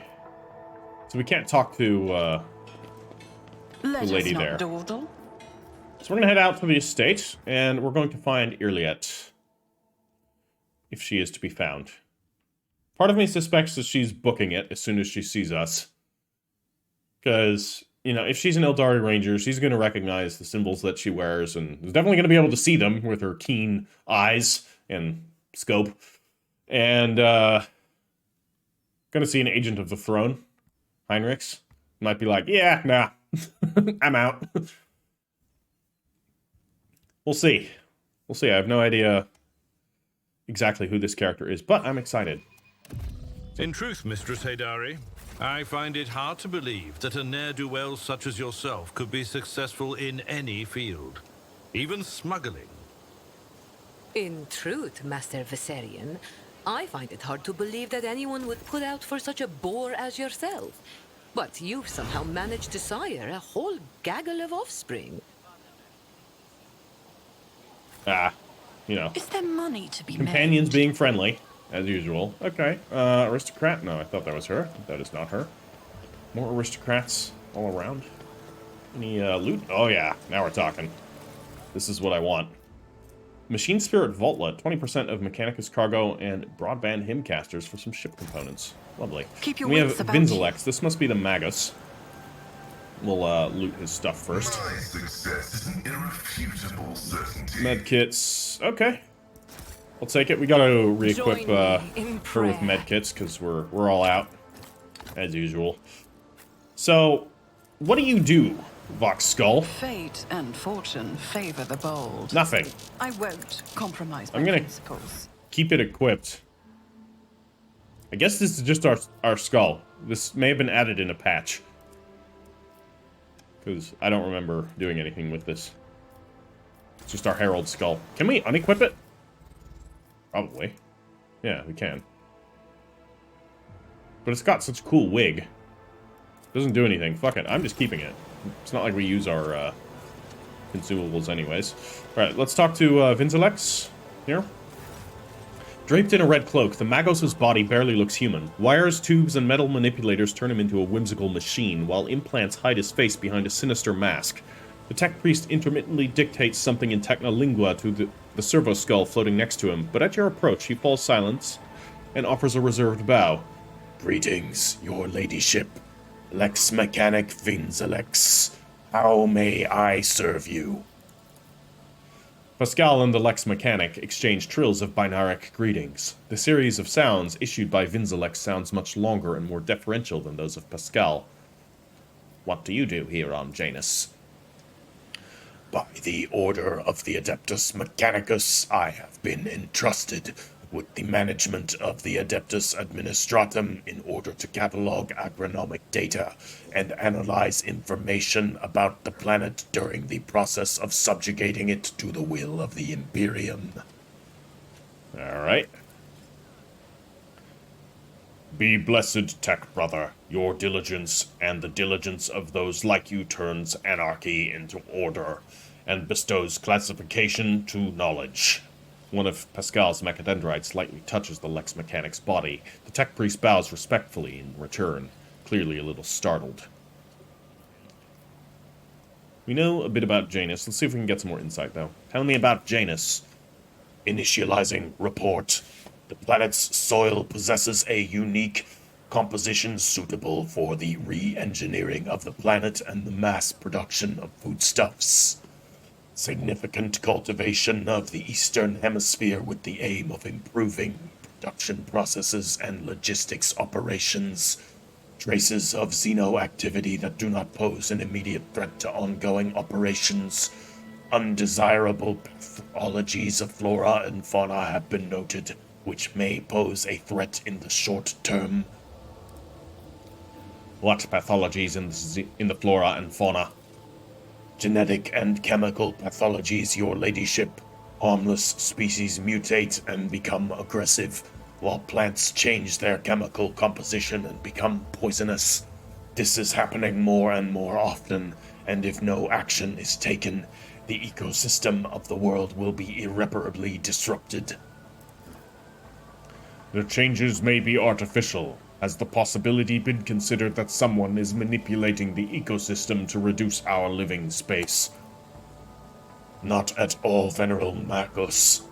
So we can't talk to the lady there. Dawdle. So we're going to head out to the estate, and we're going to find Irliet. If she is to be found. Part of me suspects that she's booking it as soon as she sees us. Because, you know, if she's an Eldari Ranger, she's going to recognize the symbols that she wears, and is definitely going to be able to see them with her keen eyes and scope. And, going to see an agent of the throne, Heinrichs. Might be like, yeah, nah, I'm out. We'll see. We'll see. I have no idea exactly who this character is, but I'm excited. In truth, Mistress Haydari, I find it hard to believe that a ne'er-do-well such as yourself could be successful in any field, even smuggling. In truth, Master Viserion, I find it hard to believe that anyone would put out for such a bore as yourself. But you've somehow managed to sire a whole gaggle of offspring. You know. Is there money to be Companions made? being friendly, as usual. Okay. Aristocrat? No, I thought that was her. That is not her. More aristocrats all around. Any loot? Oh yeah, now we're talking. This is what I want. Machine Spirit Vaultlet, 20% of Mechanicus cargo and broadband hymncasters for some ship components. Lovely. Keep your We have wits about Vinzelex. This must be the Magus. We'll loot his stuff first. My success is an irrefutable certainty. Medkits. Okay. I'll take it. We gotta re-equip Join me in her with prayer. medkits because we're all out. As usual. So, what do you do, Vox Skull? Fate and fortune favor the bold. Nothing. I won't compromise my I'm gonna- principles. Keep it equipped. I guess this is just our skull. This may have been added in a patch. Because I don't remember doing anything with this. It's just our Herald skull. Can we unequip it? Probably. Yeah, we can. But it's got such a cool wig. Doesn't do anything. Fuck it. I'm just keeping it. It's not like we use our consumables anyways. Alright, let's talk to Vinzelex here. Draped in a red cloak, the Magos' body barely looks human. Wires, tubes, and metal manipulators turn him into a whimsical machine, while implants hide his face behind a sinister mask. The tech priest intermittently dictates something in Technolingua to the servo skull floating next to him, but at your approach he falls silent and offers a reserved bow. Greetings, your ladyship. Lex Mechanic Vinzelex. How may I serve you? Pascal and the Lex Mechanic exchange trills of binaric greetings. The series of sounds issued by Vinzelex sounds much longer and more deferential than those of Pascal. What do you do here on Janus? By the order of the Adeptus Mechanicus, I have been entrusted with the management of the Adeptus Administratum in order to catalog agronomic data and analyze information about the planet during the process of subjugating it to the will of the Imperium. Alright. Be blessed, Tech Brother. Your diligence and the diligence of those like you turns anarchy into order and bestows classification to knowledge. One of Pascal's mechadendrites lightly touches the Lex Mechanic's body. The tech priest bows respectfully in return, clearly a little startled. We know a bit about Janus. Let's see if we can get some more insight, though. Tell me about Janus. Initializing report. The planet's soil possesses a unique composition suitable for the re-engineering of the planet and the mass production of foodstuffs. Significant cultivation of the Eastern Hemisphere with the aim of improving production processes and logistics operations. Traces of xeno activity that do not pose an immediate threat to ongoing operations. Undesirable pathologies of flora and fauna have been noted, which may pose a threat in the short term. What pathologies in the flora and fauna? Genetic and chemical pathologies, your ladyship. Harmless species mutate and become aggressive, while plants change their chemical composition and become poisonous. This is happening more and more often, and if no action is taken, the ecosystem of the world will be irreparably disrupted. The changes may be artificial. Has the possibility been considered that someone is manipulating the ecosystem to reduce our living space? Not at all, Venerable Magos.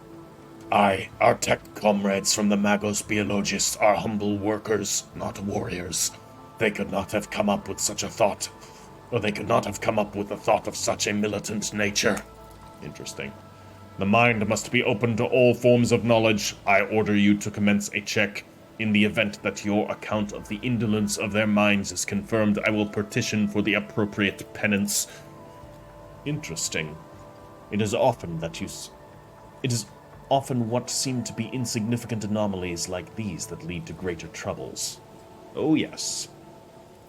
Our tech comrades from the Magos Biologists are humble workers, not warriors. They could not have come up with such a thought, or they could not have come up with a thought of such a militant nature. Interesting. The mind must be open to all forms of knowledge. I order you to commence a check. In the event that your account of the indolence of their minds is confirmed, I will petition for the appropriate penance. Interesting. It is often what seem to be insignificant anomalies like these that lead to greater troubles. Oh yes.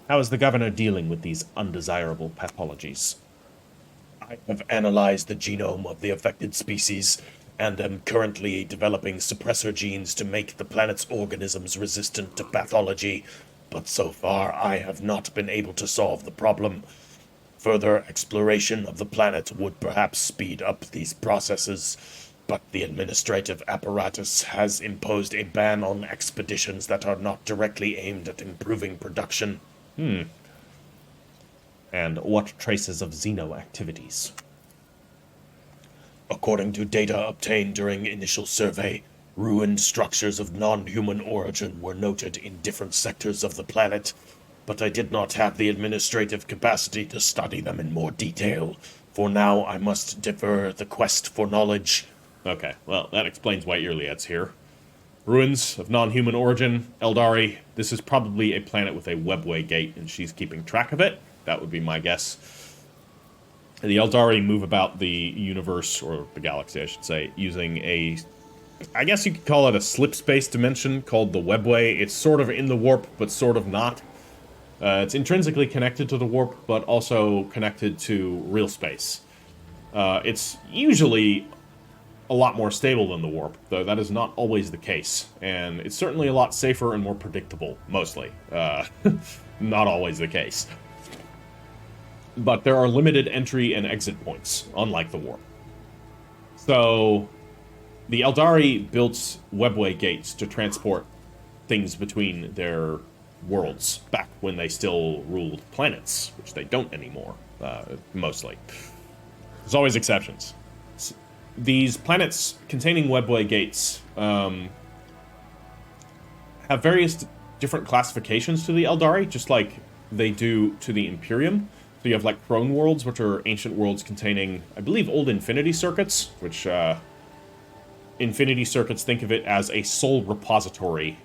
How is the governor dealing with these undesirable pathologies? I have analyzed the genome of the affected species and am currently developing suppressor genes to make the planet's organisms resistant to pathology, but so far I have not been able to solve the problem. Further exploration of the planet would perhaps speed up these processes, but the administrative apparatus has imposed a ban on expeditions that are not directly aimed at improving production. And what traces of xeno activities? According to data obtained during initial survey, ruined structures of non-human origin were noted in different sectors of the planet, but I did not have the administrative capacity to study them in more detail. For now, I must defer the quest for knowledge. Okay, well, that explains why Iliad's here. Ruins of non-human origin, Eldari. This is probably a planet with a webway gate, and she's keeping track of it. That would be my guess. The Eldari move about the universe, or the galaxy, I should say, using a... I guess you could call it a slip-space dimension called the webway. It's sort of in the warp, but sort of not. It's intrinsically connected to the warp, but also connected to real space. It's usually a lot more stable than the warp, though that is not always the case. And it's certainly a lot safer and more predictable, mostly. Not always the case. But there are limited entry and exit points, unlike the warp. So, the Eldari built webway gates to transport things between their worlds, back when they still ruled planets, which they don't anymore, mostly. There's always exceptions. These planets containing webway gates have various different classifications to the Eldari, just like they do to the Imperium. So you have like Crone worlds, which are ancient worlds containing, I believe, old infinity circuits, which infinity circuits, think of it as a soul repository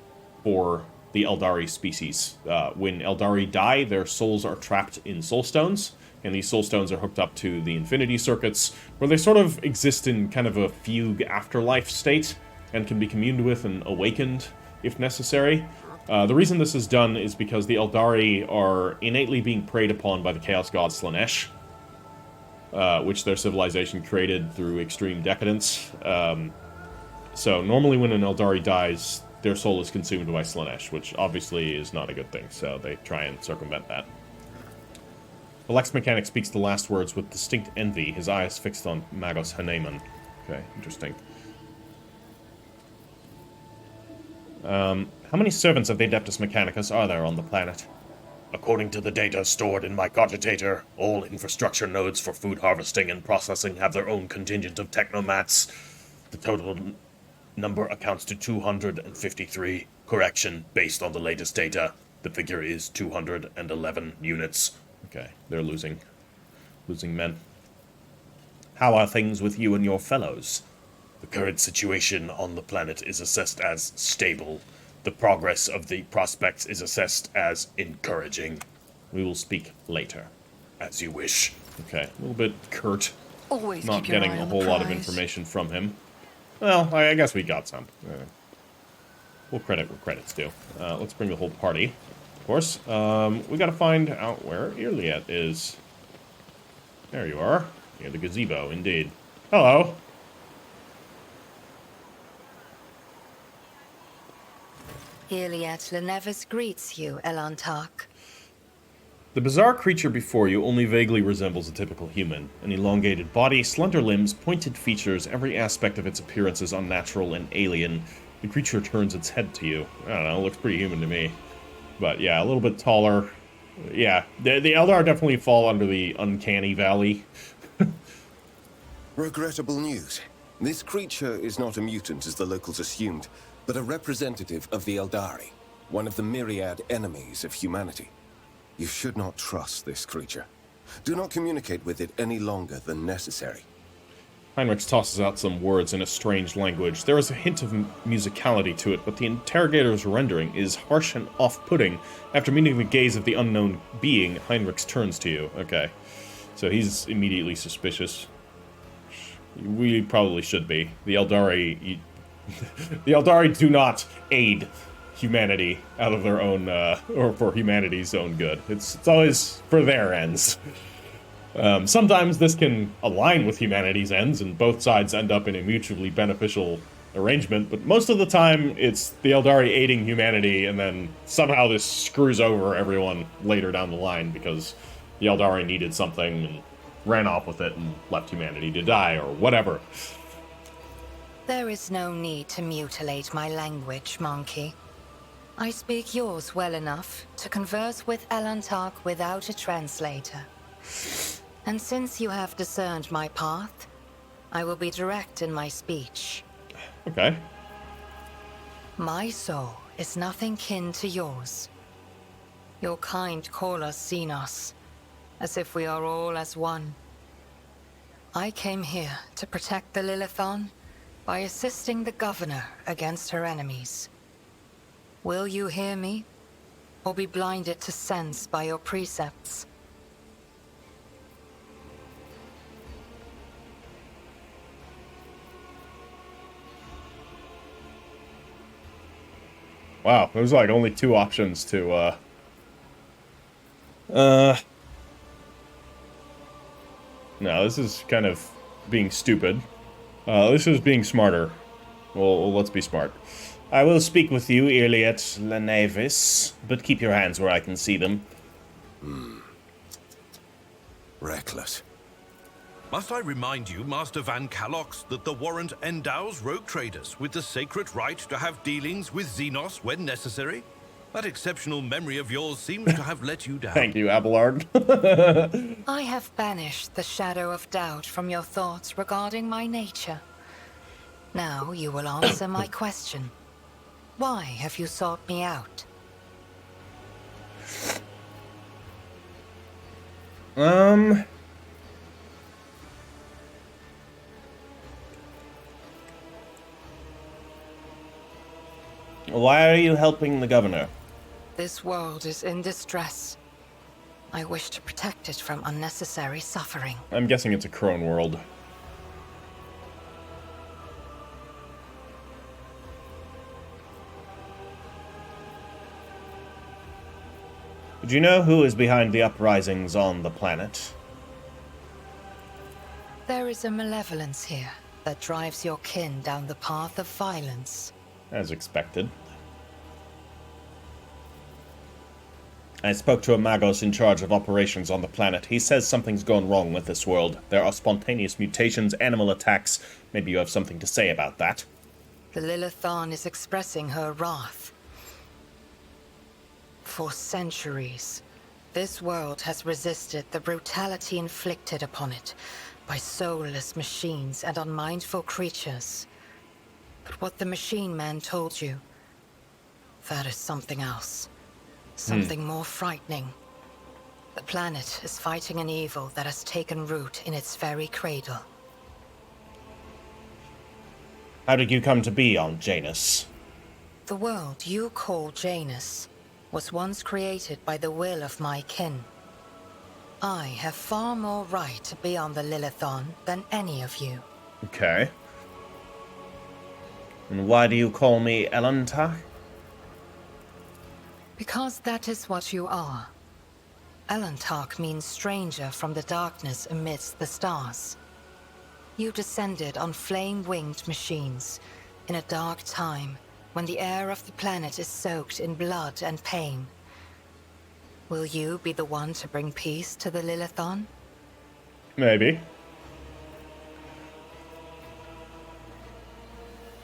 for the Eldari species. When Eldari die, their souls are trapped in soul stones, and these soul stones are hooked up to the infinity circuits, where they sort of exist in kind of a fugue afterlife state, and can be communed with and awakened if necessary. The reason this is done is because the Eldari are innately being preyed upon by the Chaos God Slaanesh, which their civilization created through extreme decadence. So normally when an Eldari dies, their soul is consumed by Slaanesh, which obviously is not a good thing, so they try and circumvent that. The Lex Mechanic speaks the last words with distinct envy, his eyes fixed on Magos Haneman. Okay, interesting. How many servants of the Adeptus Mechanicus are there on the planet? According to the data stored in my cogitator, all infrastructure nodes for food harvesting and processing have their own contingent of technomats. The total number accounts to 253. Correction, based on the latest data, the figure is 211 units. Okay, they're losing men. How are things with you and your fellows? The current situation on the planet is assessed as stable. The progress of the prospects is assessed as encouraging. We will speak later. As you wish. Okay, a little bit curt. Always Not keep your getting eye a on whole the lot of prize. information from him. Well, I guess we got some. We'll credit where credit's due. Let's bring the whole party, of course. We gotta find out where Iliad is. There you are. Near the gazebo, indeed. Hello. Iliad Lenevis greets you, Elantark. The bizarre creature before you only vaguely resembles a typical human. An elongated body, slender limbs, pointed features, every aspect of its appearance is unnatural and alien. The creature turns its head to you. I don't know, it looks pretty human to me. But yeah, a little bit taller. Yeah, the Eldar definitely fall under the uncanny valley. Regrettable news. This creature is not a mutant as the locals assumed, but a representative of the Eldari, one of the myriad enemies of humanity. You should not trust this creature. Do not communicate with it any longer than necessary. Heinrich tosses out some words in a strange language. There is a hint of musicality to it, but the interrogator's rendering is harsh and off-putting. After meeting the gaze of the unknown being, Heinrich turns to you. Okay, so he's immediately suspicious. We probably should be. The Eldari... the Eldari do not aid humanity out of their own, or for humanity's own good. It's always for their ends. Sometimes this can align with humanity's ends, and both sides end up in a mutually beneficial arrangement, but most of the time, it's the Eldari aiding humanity, and then somehow this screws over everyone later down the line, because the Eldari needed something, and ran off with it, and left humanity to die, or whatever. There is no need to mutilate my language, monkey. I speak yours well enough to converse with Elantark without a translator. And since you have discerned my path, I will be direct in my speech. Okay. My soul is nothing kin to yours. Your kind call us Xenos, as if we are all as one. I came here to protect the Lilithon by assisting the governor against her enemies. Will you hear me, or be blinded to sense by your precepts? Wow, there's like only two options to, No, this is kind of being stupid. This is being smarter. Well, let's be smart. I will speak with you, Iliet Lenavis, but keep your hands where I can see them. Reckless. Must I remind you, Master Van Calox, that the warrant endows rogue traders with the sacred right to have dealings with Xenos when necessary? That exceptional memory of yours seems to have let you down. Thank you, Abelard. I have banished the shadow of doubt from your thoughts regarding my nature. Now you will answer my question. Why have you sought me out? Why are you helping the governor? This world is in distress. I wish to protect it from unnecessary suffering. I'm guessing it's a crone world. Do you know who is behind the uprisings on the planet? There is a malevolence here that drives your kin down the path of violence. As expected. I spoke to a Magos in charge of operations on the planet. He says something's gone wrong with this world. There are spontaneous mutations, animal attacks. Maybe you have something to say about that. The Lilithon is expressing her wrath. For centuries, this world has resisted the brutality inflicted upon it by soulless machines and unmindful creatures. But what the machine man told you, that is something else. Something more frightening. The planet is fighting an evil that has taken root in its very cradle. How did you come to be on Janus? The world you call Janus was once created by the will of my kin. I have far more right to be on the Lilithon than any of you. Okay. And why do you call me Elantar? Because that is what you are. Elantark means stranger from the darkness amidst the stars. You descended on flame-winged machines in a dark time when the air of the planet is soaked in blood and pain. Will you be the one to bring peace to the Lilithon? Maybe.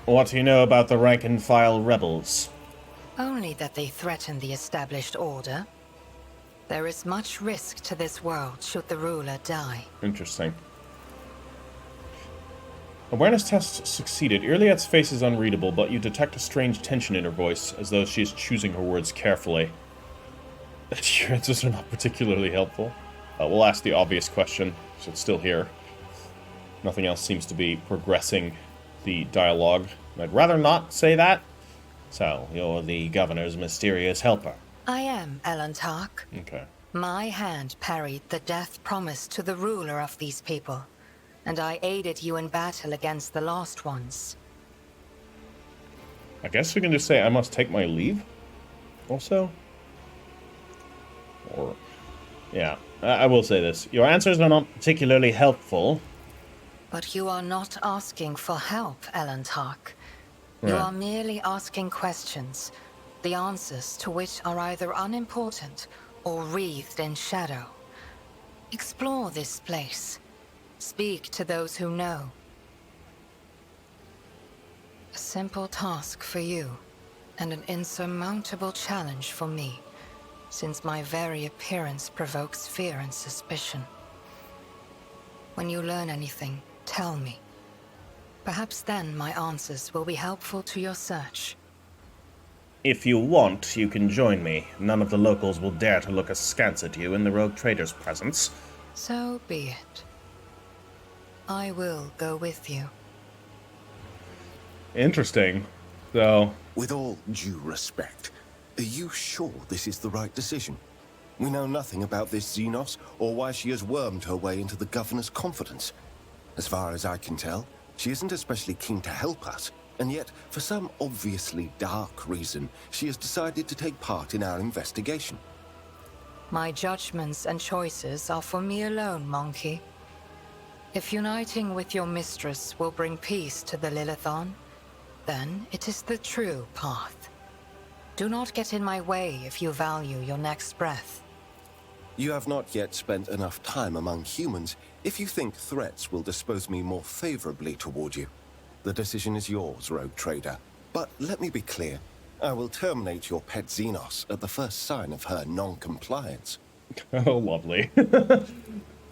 What do you know about the rank-and-file rebels? Only that they threaten the established order. There is much risk to this world should the ruler die. Interesting. Awareness test succeeded. Irliet's face is unreadable, but you detect a strange tension in her voice, as though she is choosing her words carefully. Your answers are not particularly helpful. We'll ask the obvious question, so it's still here. Nothing else seems to be progressing the dialogue. I'd rather not say that. So, you're the governor's mysterious helper. I am Elantark. Okay. My hand parried the death promised to the ruler of these people, and I aided you in battle against the Lost Ones. I guess we can just say I must take my leave? Also? Or... yeah, I will say this. Your answers are not particularly helpful. But you are not asking for help, Elantark. You are merely asking questions, the answers to which are either unimportant or wreathed in shadow. Explore this place. Speak to those who know. A simple task for you, and an insurmountable challenge for me, since my very appearance provokes fear and suspicion. When you learn anything, tell me. Perhaps then my answers will be helpful to your search. If you want, you can join me. None of the locals will dare to look askance at you in the rogue trader's presence. So be it. I will go with you. Interesting. So... With all due respect, are you sure this is the right decision? We know nothing about this Xenos, or why she has wormed her way into the governor's confidence. As far as I can tell, she isn't especially keen to help us. And yet, for some obviously dark reason, she has decided to take part in our investigation. My judgments and choices are for me alone, Monkey. If uniting with your mistress will bring peace to the Lilithon, then it is the true path. Do not get in my way if you value your next breath. You have not yet spent enough time among humans if you think threats will dispose me more favorably toward you. The decision is yours, rogue trader. But let me be clear. I will terminate your pet Xenos at the first sign of her non-compliance. Oh, lovely.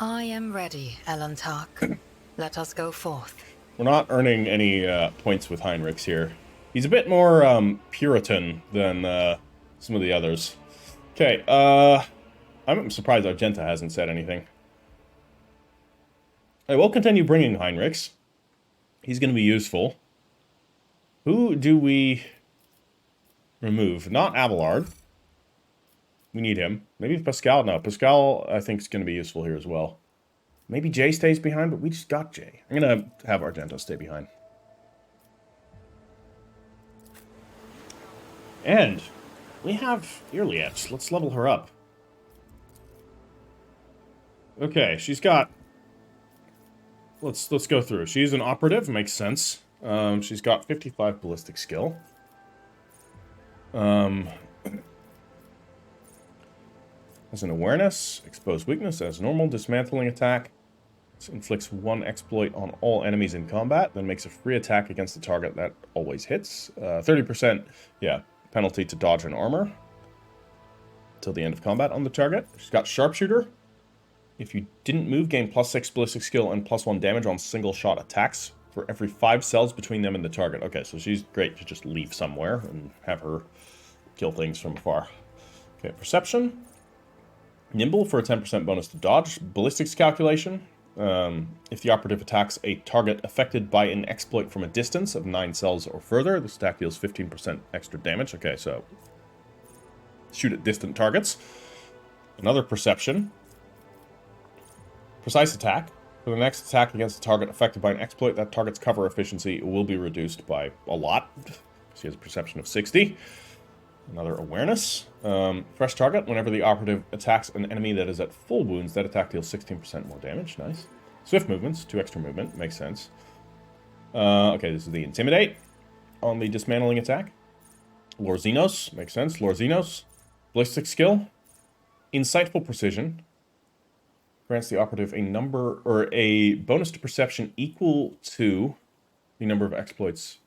I am ready, Elantark. Let us go forth. We're not earning any points with Heinrichs here. He's a bit more Puritan than some of the others. Okay, I'm surprised Argenta hasn't said anything. I will continue bringing Heinrichs. He's going to be useful. Who do we remove? Not Abelard. We need him. Maybe Pascal. No, Pascal I think is going to be useful here as well. Maybe Jay stays behind, but we just got Jay. I'm going to have Argento stay behind. And we have Irliet. Let's level her up. Okay, she's got... Let's go through. She's an operative, makes sense. She's got 55 ballistic skill. Has an awareness, exposed weakness as normal, dismantling attack. This inflicts 1 exploit on all enemies in combat, then makes a free attack against the target that always hits. 30%, yeah, penalty to dodge and armor till the end of combat on the target. She's got sharpshooter. If you didn't move, gain +6 ballistic skill and +1 damage on single shot attacks for every 5 cells between them and the target. Okay, so she's great to just leave somewhere and have her kill things from afar. Okay, perception. Nimble for a 10% bonus to dodge. Ballistics calculation. If the operative attacks a target affected by an exploit from a distance of 9 cells or further, the stack deals 15% extra damage. Okay, so shoot at distant targets. Another perception. Precise attack. For the next attack against a target affected by an exploit, that target's cover efficiency will be reduced by a lot. She has a perception of 60. Another awareness. Fresh target. Whenever the operative attacks an enemy that is at full wounds, that attack deals 16% more damage. Nice. Swift movements. 2 extra movement. Makes sense. Okay, this is the Intimidate on the dismantling attack. Lorzinos. Makes sense. Lorzinos. Ballistic skill. Insightful precision. Grants the operative a number, or a bonus to perception equal to the number of exploits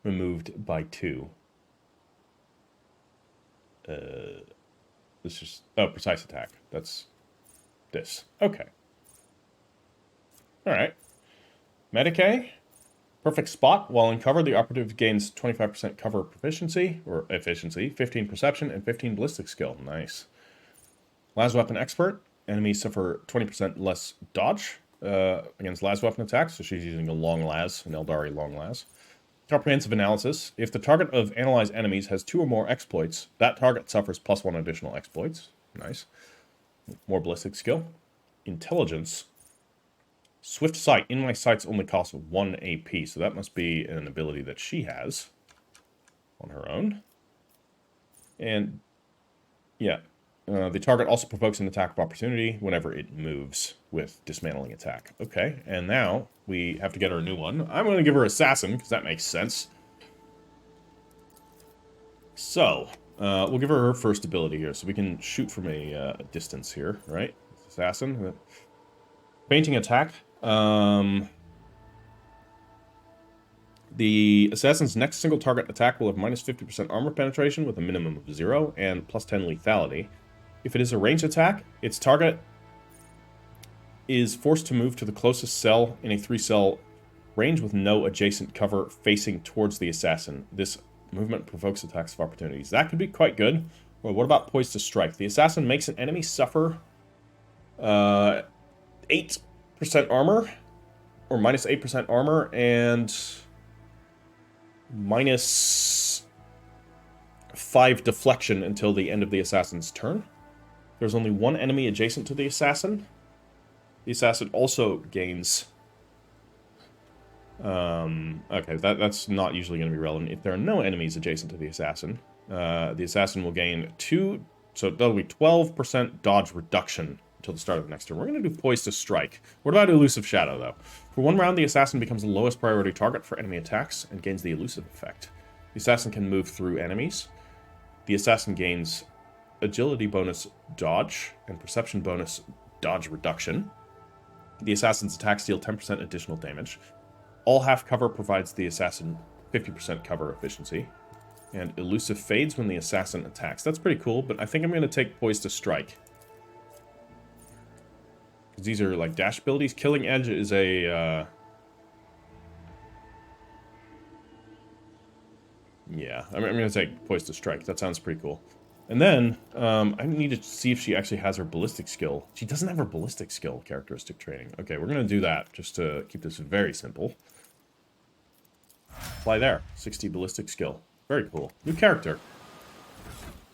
removed by 2. This is... Oh, precise attack. That's this. Okay. Alright. Medicae. Perfect spot. While in cover, the operative gains 25% cover proficiency, or efficiency, 15 perception, and 15 ballistic skill. Nice. Las Weapon Expert. Enemies suffer 20% less dodge against las weapon attacks, so she's using a long las, an Eldari long las. Comprehensive analysis. If the target of analyzed enemies has 2 or more exploits, that target suffers +1 additional exploits. Nice. More ballistic skill. Intelligence. Swift sight. In my sights only costs 1 AP, so that must be an ability that she has on her own. And, yeah. The target also provokes an attack of opportunity whenever it moves with dismantling attack. Okay, and now we have to get her a new one. I'm going to give her Assassin, because that makes sense. So, we'll give her her first ability here, so we can shoot from a distance here, right? Assassin. Fainting attack. The Assassin's next single target attack will have -50% armor penetration with a minimum of 0 and +10 lethality. If it is a ranged attack, its target is forced to move to the closest cell in a 3-cell Range with no adjacent cover facing towards the assassin. This movement provokes attacks of opportunities. That could be quite good. Well, what about poised to strike? The assassin makes an enemy suffer 8% armor, or minus 8% armor, and minus 5 deflection until the end of the assassin's turn. There's only one enemy adjacent to the assassin. The assassin also gains... okay, that's not usually going to be relevant. If there are no enemies adjacent to the assassin will gain 2... So that'll be 12% dodge reduction until the start of the next turn. We're going to do Poised to Strike. What about Elusive Shadow, though? For 1 round, the assassin becomes the lowest priority target for enemy attacks and gains the elusive effect. The assassin can move through enemies. The assassin gains agility bonus dodge and perception bonus dodge reduction. The assassin's attacks deal 10% additional damage. All half cover provides the assassin 50% cover efficiency. And elusive fades when the assassin attacks. That's pretty cool, but I think I'm going to take Poised to Strike. Because these are like dash abilities. Killing Edge is a... yeah, I'm going to take Poised to Strike. That sounds pretty cool. And then, I need to see if she actually has her ballistic skill. She doesn't have her ballistic skill characteristic training. Okay, we're going to do that just to keep this very simple. Fly there. 60 ballistic skill. Very cool. New character.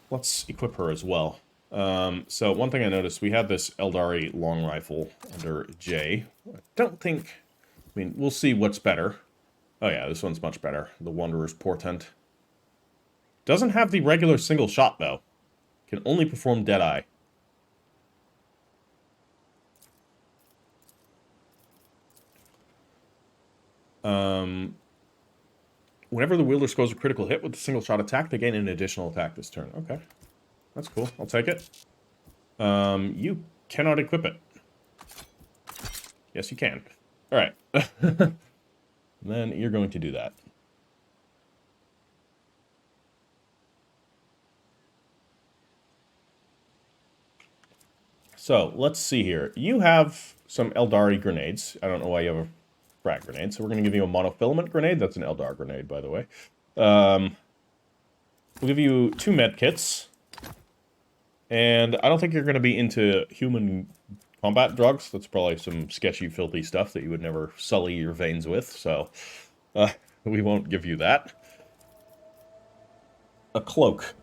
Let's equip her as well. So one thing I noticed, we had this Eldari long rifle under J. I don't think... I mean, we'll see what's better. Oh yeah, this one's much better. The Wanderer's Portent. Doesn't have the regular single shot, though. Can only perform Deadeye. Whenever the wielder scores a critical hit with a single shot attack, they gain an additional attack this turn. Okay. That's cool. I'll take it. You cannot equip it. Yes, you can. Alright. Then you're going to do that. So, let's see here. You have some Eldari grenades. I don't know why you have a frag grenade, so we're going to give you a monofilament grenade. That's an Eldar grenade, by the way. We'll give you 2 med kits. And I don't think you're going to be into human combat drugs. That's probably some sketchy, filthy stuff that you would never sully your veins with, so we won't give you that. A cloak.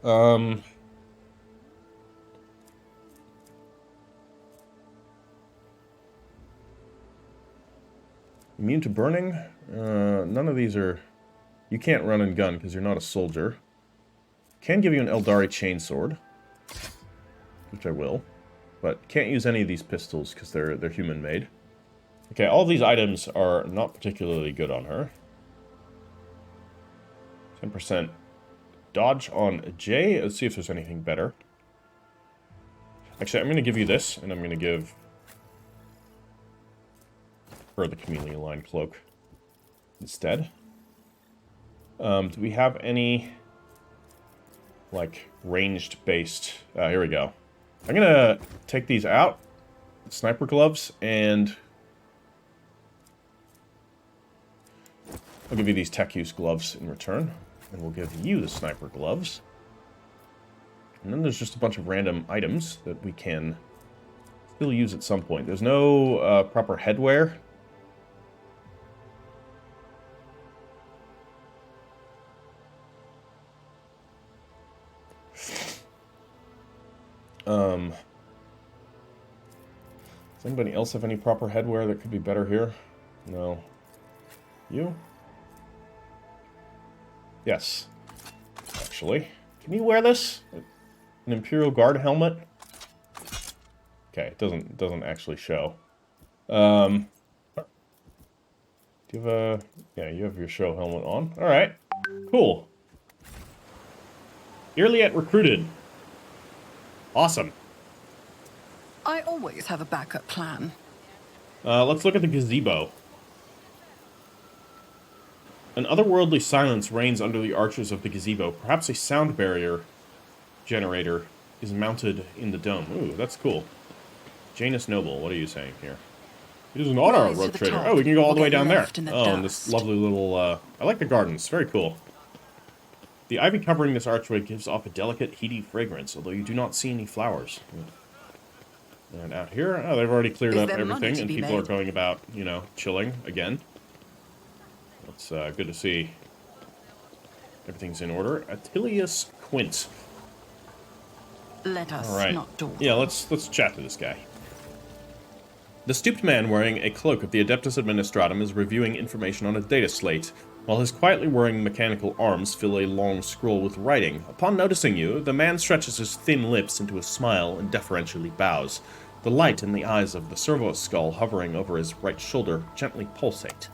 Immune to burning? None of these are... You can't run and gun because you're not a soldier. Can give you an Eldari chainsword, which I will, but can't use any of these pistols because they're human-made. Okay, all of these items are not particularly good on her. 10% dodge on J. Let's see if there's anything better. Actually, I'm going to give you this, and I'm going to give her the chameleon line cloak instead. Do we have any, like, ranged-based... here we go. I'm going to take these out, sniper gloves, and I'll give you these tech use gloves in return, and we'll give you the sniper gloves. And then there's just a bunch of random items that we can still use at some point. There's no proper headwear. Does anybody else have any proper headwear that could be better here? No. You? Yes. Actually. Can you wear this? An Imperial Guard helmet? Okay, it doesn't actually show. Do you have a... Yeah, you have your show helmet on. Alright. Cool. Iliad recruited. Awesome. I always have a backup plan. Let's look at the gazebo. An otherworldly silence reigns under the arches of the gazebo. Perhaps a sound barrier generator is mounted in the dome. Ooh, that's cool. Janus Noble, what are you saying here? It is an honor, Rise to Rogue the Trader. top. Oh, we can go all the We'll way get down there. left in the Oh, and this dust. lovely little, I like the gardens. Very cool. The ivy covering this archway gives off a delicate, heady fragrance, although you do not see any flowers. And out here, oh, they've already cleared Is up there money everything, to and be people are made? going about, you know, chilling again. That's good to see. Everything's in order. Attilius Quint. Let us All right. not dawdle. Yeah, let's chat to this guy. The stooped man wearing a cloak of the Adeptus Administratum is reviewing information on a data slate, while his quietly whirring mechanical arms fill a long scroll with writing. Upon noticing you, the man stretches his thin lips into a smile and deferentially bows. The light in the eyes of the servo skull hovering over his right shoulder gently pulsate.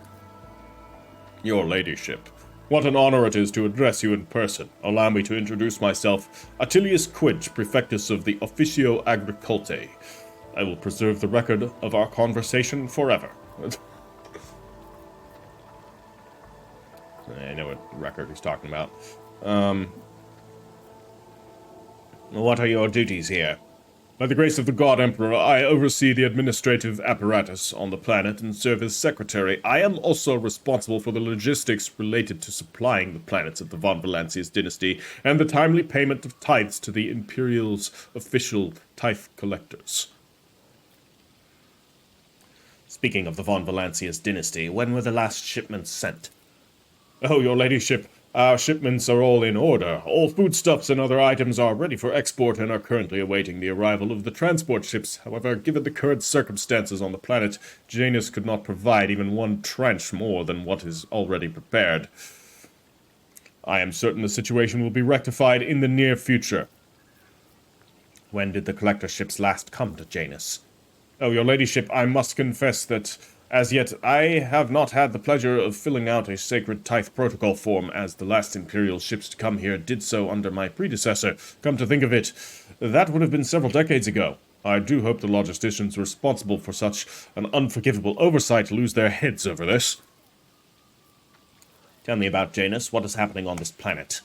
Your ladyship, what an honor it is to address you in person. Allow me to introduce myself, Attilius Quint, Prefectus of the Officio Agricolte. I will preserve the record of our conversation forever. I know what record he's talking about. What are your duties here? By the grace of the God Emperor, I oversee the administrative apparatus on the planet and serve as secretary. I am also responsible for the logistics related to supplying the planets of the Von Valancius dynasty and the timely payment of tithes to the Imperial's official tithe collectors. Speaking of the Von Valancius dynasty, when were the last shipments sent? Oh, your ladyship, our shipments are all in order. All foodstuffs and other items are ready for export and are currently awaiting the arrival of the transport ships. However, given the current circumstances on the planet, Janus could not provide even one trench more than what is already prepared. I am certain the situation will be rectified in the near future. When did the collector ships last come to Janus? Oh, your ladyship, I must confess that, as yet, I have not had the pleasure of filling out a sacred tithe protocol form, as the last Imperial ships to come here did so under my predecessor. Come to think of it, that would have been several decades ago. I do hope the logisticians responsible for such an unforgivable oversight lose their heads over this. Tell me about Janus. What is happening on this planet?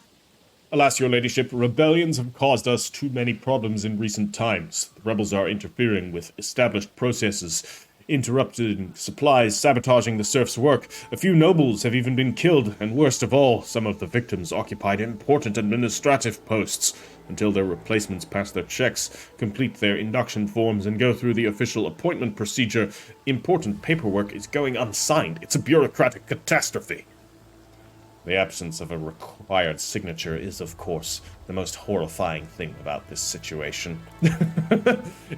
Alas, your ladyship, rebellions have caused us too many problems in recent times. The rebels are interfering with established processes, interrupting supplies, sabotaging the serfs' work. A few nobles have even been killed, and worst of all, some of the victims occupied important administrative posts. Until their replacements pass their checks, complete their induction forms, and go through the official appointment procedure, important paperwork is going unsigned. It's a bureaucratic catastrophe. The absence of a required signature is, of course, the most horrifying thing about this situation.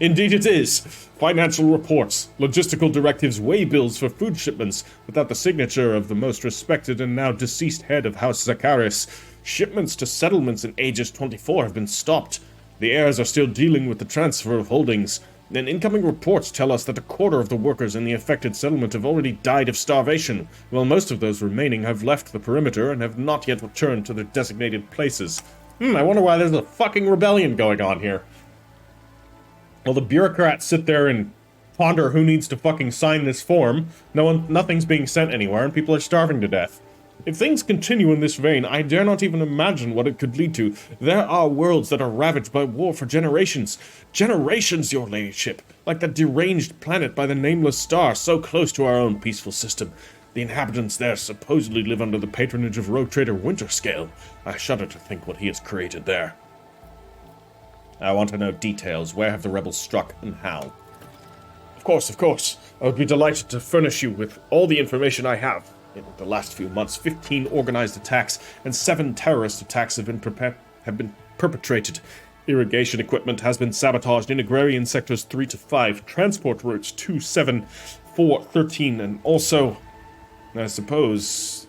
Indeed it is. Financial reports, logistical directives, way bills for food shipments without the signature of the most respected and now deceased head of House Zacharis. Shipments to settlements in Aegis 24 have been stopped. The heirs are still dealing with the transfer of holdings. And incoming reports tell us that a quarter of the workers in the affected settlement have already died of starvation, while most of those remaining have left the perimeter and have not yet returned to their designated places. I wonder why there's a fucking rebellion going on here. Well, the bureaucrats sit there and ponder who needs to fucking sign this form. Nothing's being sent anywhere, and people are starving to death. If things continue in this vein, I dare not even imagine what it could lead to. There are worlds that are ravaged by war for generations. Generations, your ladyship. Like that deranged planet by the nameless star, so close to our own peaceful system. The inhabitants there supposedly live under the patronage of rogue trader Winterscale. I shudder to think what he has created there. I want to know details. Where have the rebels struck and how? Of course. I would be delighted to furnish you with all the information I have. In the last few months, 15 organized attacks and 7 terrorist attacks have been perpetrated. Irrigation equipment has been sabotaged in agrarian sectors 3 to 5, transport routes 2, 7, 4, 13, and also, I suppose,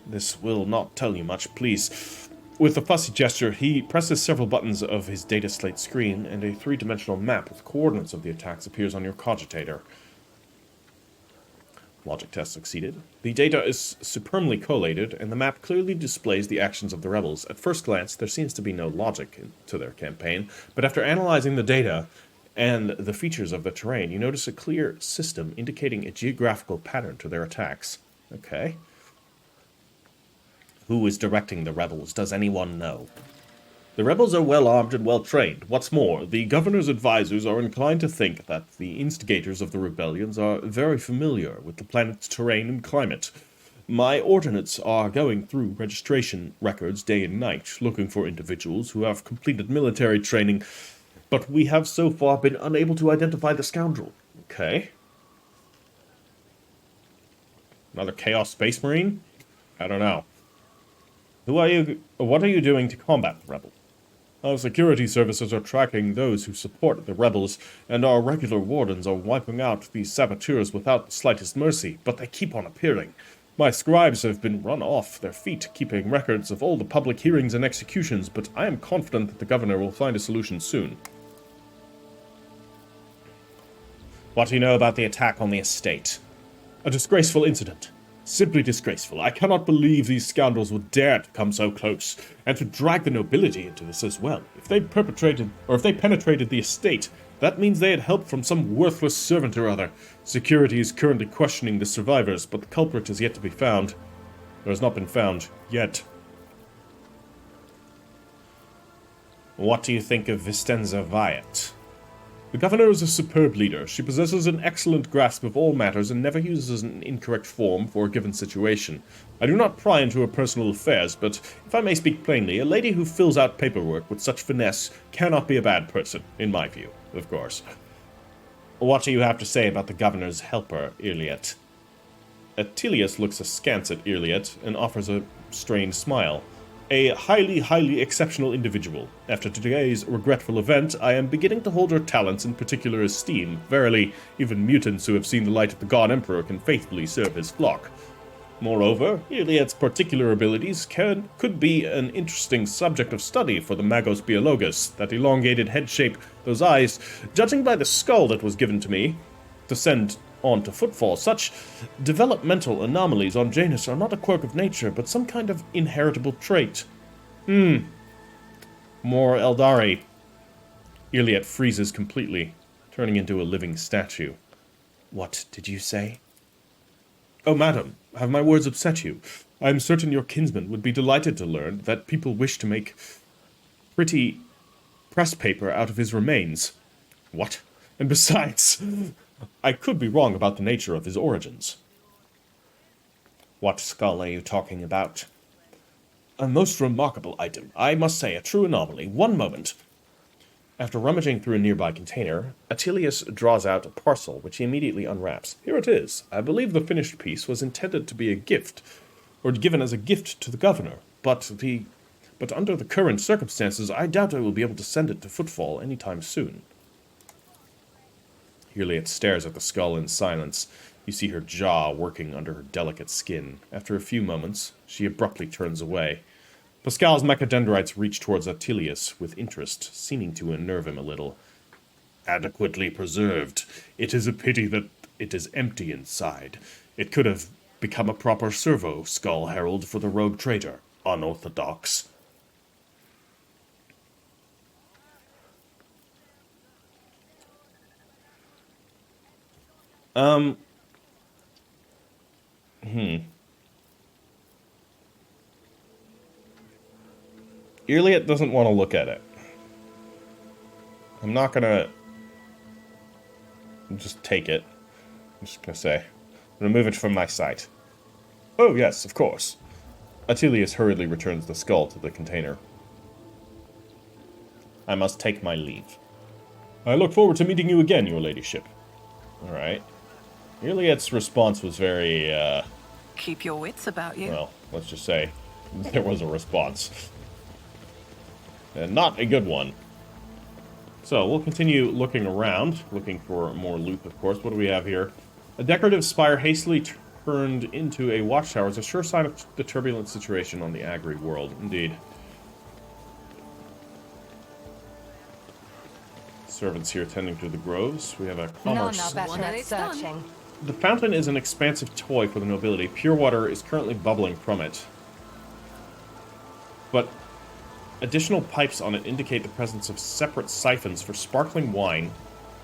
this will not tell you much, please. With a fussy gesture, he presses several buttons of his data slate screen, and a 3-dimensional map with coordinates of the attacks appears on your cogitator. Logic test succeeded. The data is superbly collated, and the map clearly displays the actions of the rebels. At first glance, there seems to be no logic to their campaign, but after analyzing the data and the features of the terrain, you notice a clear system indicating a geographical pattern to their attacks. Okay. Who is directing the rebels? Does anyone know? The rebels are well armed and well trained. What's more, the governor's advisors are inclined to think that the instigators of the rebellions are very familiar with the planet's terrain and climate. My ordnance are going through registration records day and night, looking for individuals who have completed military training, but we have so far been unable to identify the scoundrel. Okay. Another Chaos Space Marine? I don't know. Who are you? What are you doing to combat the rebels? Our security services are tracking those who support the rebels, and our regular wardens are wiping out these saboteurs without the slightest mercy, but they keep on appearing. My scribes have been run off their feet, keeping records of all the public hearings and executions, but I am confident that the governor will find a solution soon. What do you know about the attack on the estate? A disgraceful incident. Simply disgraceful. I cannot believe these scoundrels would dare to come so close, and to drag the nobility into this as well. If they penetrated the estate, that means they had help from some worthless servant or other. Security is currently questioning the survivors, but the culprit is yet to be found. Or has not been found yet. What do you think of Vistenza Viat? The governor is a superb leader. She possesses an excellent grasp of all matters and never uses an incorrect form for a given situation. I do not pry into her personal affairs, but if I may speak plainly, a lady who fills out paperwork with such finesse cannot be a bad person, in my view, of course. What do you have to say about the governor's helper, Iliet? Attilius looks askance at Iliet and offers a strained smile. A highly exceptional individual. After today's regretful event, I am beginning to hold her talents in particular esteem. Verily, even mutants who have seen the light of the God Emperor can faithfully serve his flock. Moreover, Iliad's particular abilities could be an interesting subject of study for the Magos Biologus. That elongated head shape, those eyes, judging by the skull that was given to me to send on to footfall, such developmental anomalies on Janus are not a quirk of nature, but some kind of inheritable trait. More Eldari. Iliad freezes completely, turning into a living statue. What did you say? Oh, madam, have my words upset you? I am certain your kinsman would be delighted to learn that people wish to make pretty press paper out of his remains. What? And besides, I could be wrong about the nature of his origins. What skull are you talking about? A most remarkable item. I must say, a true anomaly. One moment. After rummaging through a nearby container, Attilius draws out a parcel, which he immediately unwraps. Here it is. I believe the finished piece was intended to be a gift, or given as a gift to the governor, but under the current circumstances, I doubt I will be able to send it to Footfall any time soon. Juliet stares at the skull in silence. You see her jaw working under her delicate skin. After a few moments, she abruptly turns away. Pascal's mechadendrites reach towards Attilius with interest, seeming to unnerve him a little. Adequately preserved. It is a pity that it is empty inside. It could have become a proper servo skull herald for the rogue traitor. Unorthodox. Iliad doesn't want to look at it. I'm not gonna just take it. I'm just gonna say, remove it from my sight. Oh yes, of course. Attilius hurriedly returns the skull to the container. I must take my leave. I look forward to meeting you again, your ladyship. Alright. Iliad's response was very, Keep your wits about you. Well, let's just say there was a response. And not a good one. So, we'll continue looking around, looking for more loot, of course. What do we have here? A decorative spire hastily turned into a watchtower is a sure sign of the turbulent situation on the Agri world. Indeed. Servants here tending to the groves. We have a commerce. None are better at searching. The fountain is an expansive toy for the nobility. Pure water is currently bubbling from it. But additional pipes on it indicate the presence of separate siphons for sparkling wine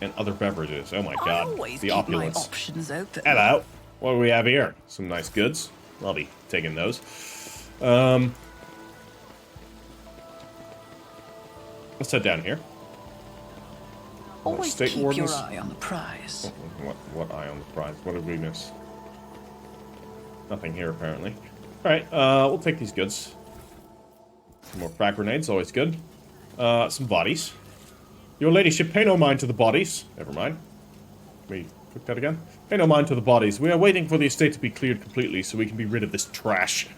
and other beverages. Oh my god, the opulence. My options open. Hello. What do we have here? Some nice goods. I'll be taking those. Let's head down here. Always State keep wardens. your eye on the prize. What eye on the prize? What did we miss? Nothing here, apparently. Alright, we'll take these goods. Some more frag grenades, always good. Some bodies. Your ladyship, pay no mind to the bodies. Never mind. We took that again? Pay no mind to the bodies. We are waiting for the estate to be cleared completely so we can be rid of this trash.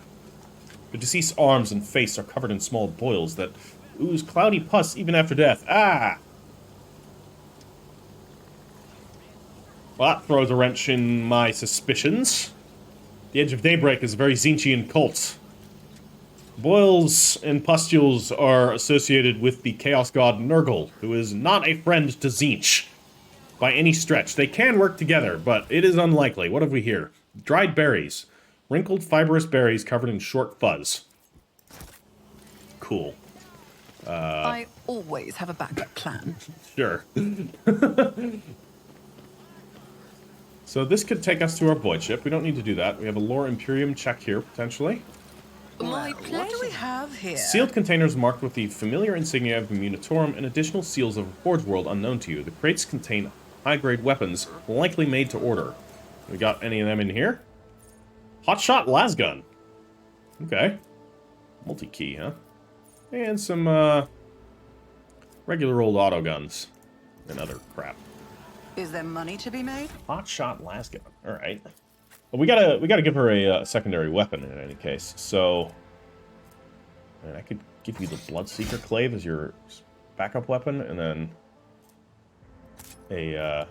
The deceased's arms and face are covered in small boils that ooze cloudy pus even after death. Ah! Well, that throws a wrench in my suspicions. The Edge of Daybreak is a very Zinchian cult. Boils and pustules are associated with the Chaos God Nurgle, who is not a friend to Zinch. By any stretch. They can work together, but it is unlikely. What have we here? Dried berries. Wrinkled, fibrous berries covered in short fuzz. Cool. I always have a backup plan. Sure. So this could take us to our void ship. We don't need to do that. We have a Lore Imperium check here, potentially. What do we have here? Sealed containers marked with the familiar insignia of the Munitorum and additional seals of a forge world unknown to you. The crates contain high-grade weapons, likely made to order. We got any of them in here? Hotshot lasgun. Okay. Multi-key, huh? And some, regular old auto guns. And other crap. Is there money to be made? Hotshot lasgun. Alright. Well, we gotta give her a secondary weapon in any case. So, I mean, I could give you the Bloodseeker Clave as your backup weapon, and then a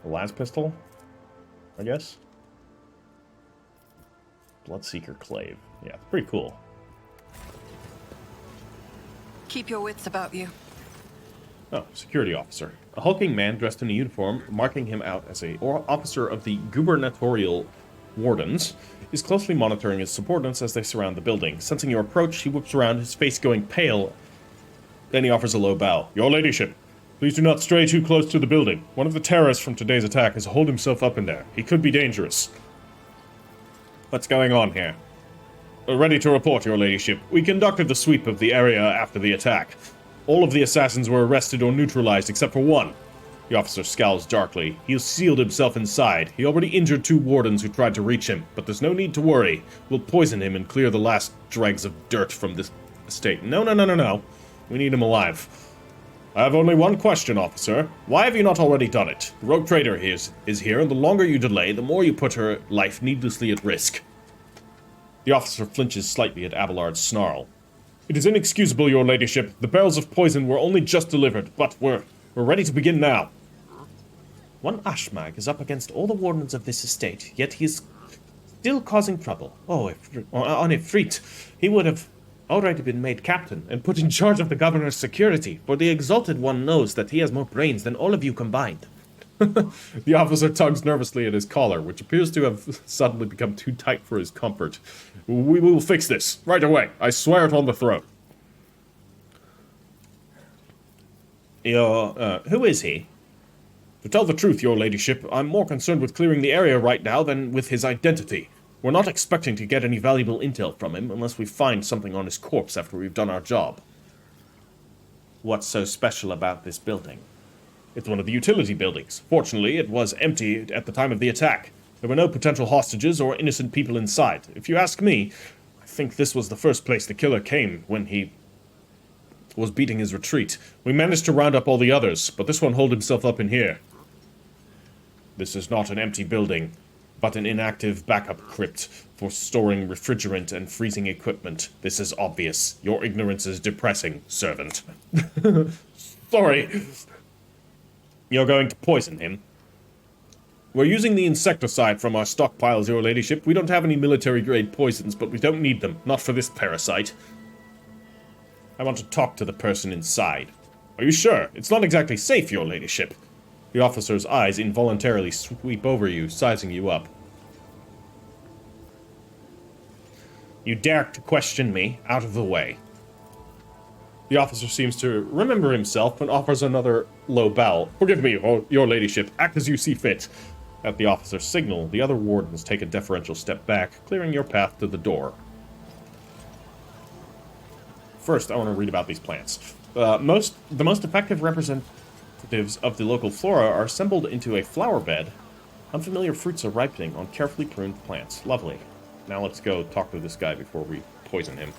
las pistol, I guess. Bloodseeker Clave. Yeah, pretty cool. Keep your wits about you. Oh, security officer. A hulking man dressed in a uniform, marking him out as an officer of the gubernatorial wardens, is closely monitoring his subordinates as they surround the building. Sensing your approach, he whips around, his face going pale. Then he offers a low bow. Your ladyship, please do not stray too close to the building. One of the terrorists from today's attack has holed himself up in there. He could be dangerous. What's going on here? Ready to report, your ladyship. We conducted the sweep of the area after the attack. All of the assassins were arrested or neutralized except for one. The officer scowls darkly. He has sealed himself inside. He already injured 2 wardens who tried to reach him, but there's no need to worry. We'll poison him and clear the last dregs of dirt from this estate. No. We need him alive. I have only one question, officer. Why have you not already done it? The rogue trader is here, and the longer you delay, the more you put her life needlessly at risk. The officer flinches slightly at Abelard's snarl. It is inexcusable, your ladyship. The barrels of poison were only just delivered, but we're ready to begin now. One Ashmag is up against all the wardens of this estate, yet he is still causing trouble. Oh, on Ifrit, he would have already been made captain and put in charge of the governor's security, for the Exalted One knows that he has more brains than all of you combined. The officer tugs nervously at his collar, which appears to have suddenly become too tight for his comfort. We will fix this, right away. I swear it on the throne. Who is he? To tell the truth, your ladyship, I'm more concerned with clearing the area right now than with his identity. We're not expecting to get any valuable intel from him unless we find something on his corpse after we've done our job. What's so special about this building? It's one of the utility buildings. Fortunately, it was empty at the time of the attack. There were no potential hostages or innocent people inside. If you ask me, I think this was the first place the killer came when he was beating his retreat. We managed to round up all the others, but this one holed himself up in here. This is not an empty building, but an inactive backup crypt for storing refrigerant and freezing equipment. This is obvious. Your ignorance is depressing, servant. Sorry. You're going to poison him? We're using the insecticide from our stockpiles, your ladyship. We don't have any military-grade poisons, but we don't need them. Not for this parasite. I want to talk to the person inside. Are you sure? It's not exactly safe, your ladyship. The officer's eyes involuntarily sweep over you, sizing you up. You dare to question me? Out of the way. The officer seems to remember himself and offers another low bow. Forgive me, your ladyship. Act as you see fit. At the officer's signal, the other wardens take a deferential step back, clearing your path to the door. First, I want to read about these plants. The most effective representatives of the local flora are assembled into a flower bed. Unfamiliar fruits are ripening on carefully pruned plants. Lovely. Now let's go talk to this guy before we poison him.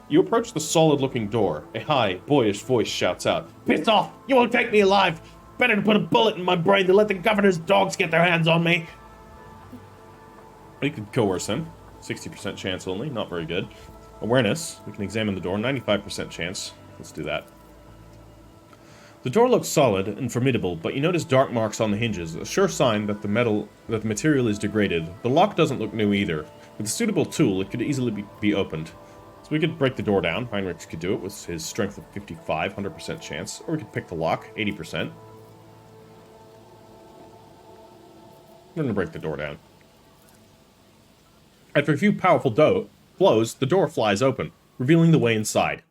You approach the solid-looking door. A high, boyish voice shouts out, "Piss off! You won't take me alive! Better to put a bullet in my brain than let the governor's dogs get their hands on me!" We could coerce him. 60% chance only, not very good. Awareness, we can examine the door, 95% chance. Let's do that. The door looks solid and formidable, but you notice dark marks on the hinges, a sure sign that the material is degraded. The lock doesn't look new either. With a suitable tool, it could easily be opened. So we could break the door down. Heinrich could do it with his strength of 55, 100% chance. Or we could pick the lock, 80%. We're gonna break the door down. After a few powerful blows, the door flies open, revealing the way inside.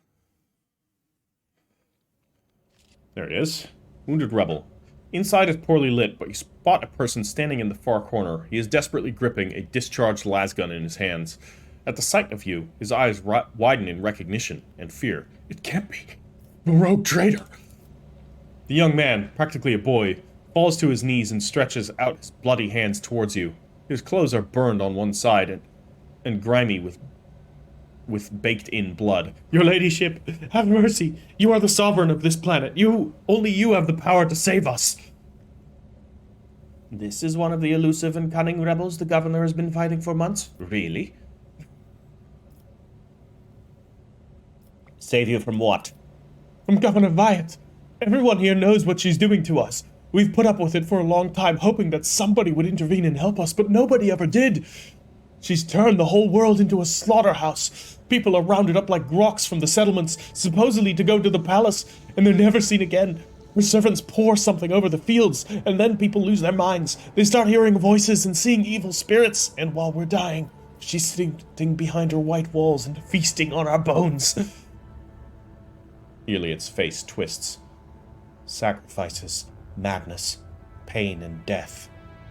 There it is. Wounded rebel. Inside is poorly lit, but you spot a person standing in the far corner. He is desperately gripping a discharged lasgun in his hands. At the sight of you, his eyes widen in recognition and fear. It can't be. The rogue traitor! The young man, practically a boy, falls to his knees and stretches out his bloody hands towards you. His clothes are burned on one side and grimy with baked-in blood. "Your ladyship, have mercy! You are the sovereign of this planet. Only you have the power to save us!" "This is one of the elusive and cunning rebels the governor has been fighting for months? Really?" "Save you from what?" "From Governor Wyatt. Everyone here knows what she's doing to us. We've put up with it for a long time, hoping that somebody would intervene and help us, but nobody ever did. She's turned the whole world into a slaughterhouse. People are rounded up like rocks from the settlements, supposedly to go to the palace, and they're never seen again. Her servants pour something over the fields, and then people lose their minds. They start hearing voices and seeing evil spirits, and while we're dying, she's sitting behind her white walls and feasting on our bones." Eliot's face twists. "Sacrifices, madness, pain, and death.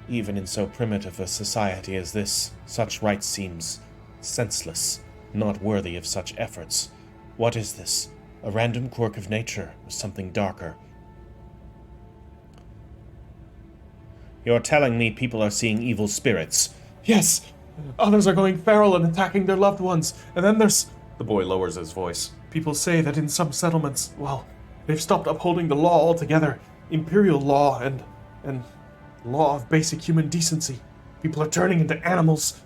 Even in so primitive a society as this, such rite seems senseless, not worthy of such efforts. What is this? A random quirk of nature, or something darker?" "You're telling me people are seeing evil spirits?" "Yes! Others are going feral and attacking their loved ones. And then there's..." The boy lowers his voice. "People say that in some settlements, well, they've stopped upholding the law altogether. Imperial law and law of basic human decency. People are turning into animals."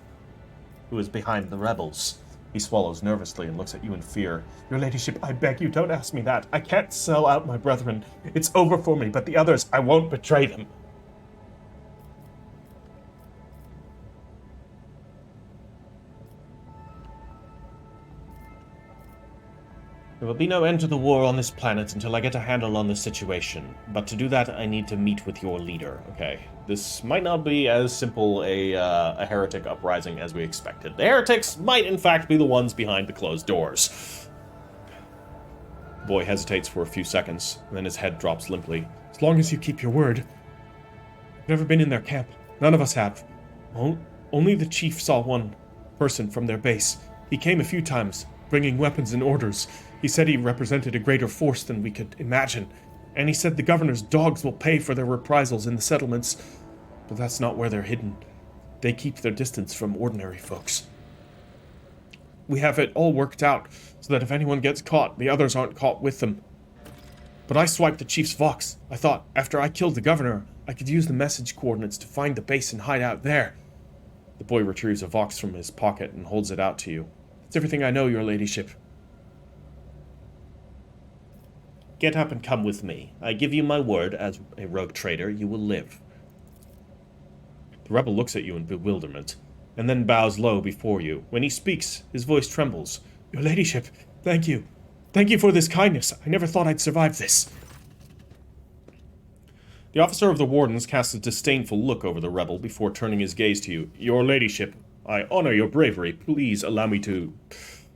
"Who is behind the rebels?" He swallows nervously and looks at you in fear. "Your ladyship, I beg you, don't ask me that. I can't sell out my brethren. It's over for me, but the others, I won't betray them." "There will be no end to the war on this planet until I get a handle on this situation. But to do that, I need to meet with your leader." Okay, this might not be as simple a heretic uprising as we expected. The heretics might, in fact, be the ones behind the closed doors. The boy hesitates for a few seconds, and then his head drops limply. "As long as you keep your word. I've never been in their camp. None of us have. Only the chief saw one person from their base. He came a few times, bringing weapons and orders. He said he represented a greater force than we could imagine, and he said the governor's dogs will pay for their reprisals in the settlements. But that's not where they're hidden. They keep their distance from ordinary folks. We have it all worked out, so that if anyone gets caught, the others aren't caught with them. But I swiped the chief's vox. I thought, after I killed the governor, I could use the message coordinates to find the base and hide out there." The boy retrieves a vox from his pocket and holds it out to you. "It's everything I know, your ladyship." "Get up and come with me. I give you my word, as a rogue trader, you will live." The rebel looks at you in bewilderment, and then bows low before you. When he speaks, his voice trembles. "Your ladyship, thank you. Thank you for this kindness. I never thought I'd survive this." The officer of the wardens casts a disdainful look over the rebel before turning his gaze to you. "Your ladyship, I honor your bravery. Please allow me to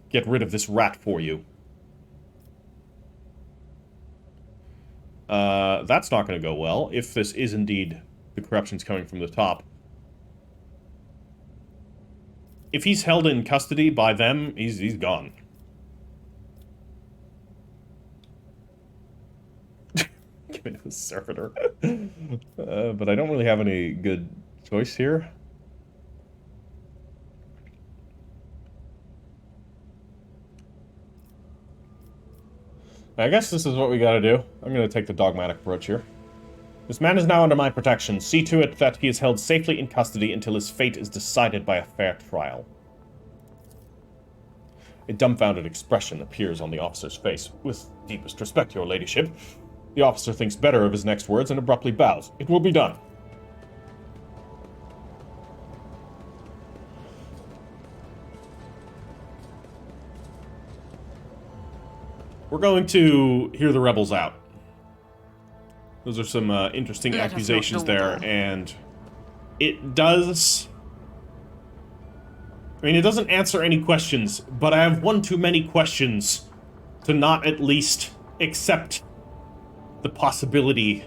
get rid of this rat for you." That's not going to go well, if this is indeed the corruption's coming from the top. If he's held in custody by them, he's gone. servitor. But I don't really have any good choice here. I guess this is what we gotta do. I'm gonna take the dogmatic approach here. This man is now under my protection. See to it that he is held safely in custody until his fate is decided by a fair trial. A dumbfounded expression appears on the officer's face. With deepest respect, your ladyship. The officer thinks better of his next words and abruptly bows. It will be done. We're going to hear the rebels out. Those are some interesting accusations there, and it does... I mean, it doesn't answer any questions, but I have one too many questions to not at least accept the possibility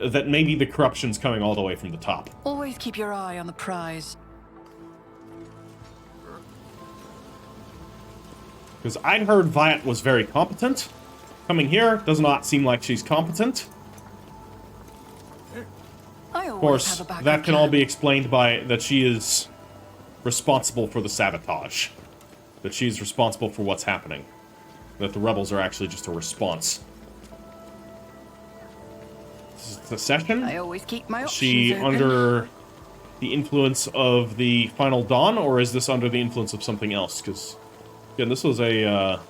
that maybe the corruption's coming all the way from the top. Always keep your eye on the prize. Because I'd heard Viat was very competent. Coming here does not seem like she's competent. Of course, that can all be explained by that she is responsible for the sabotage. That she's responsible for what's happening. That the rebels are actually just a response. Secession? I always keep my options she open. Under the influence of the Final Dawn, or is this under the influence of something else? Because, again, this was a,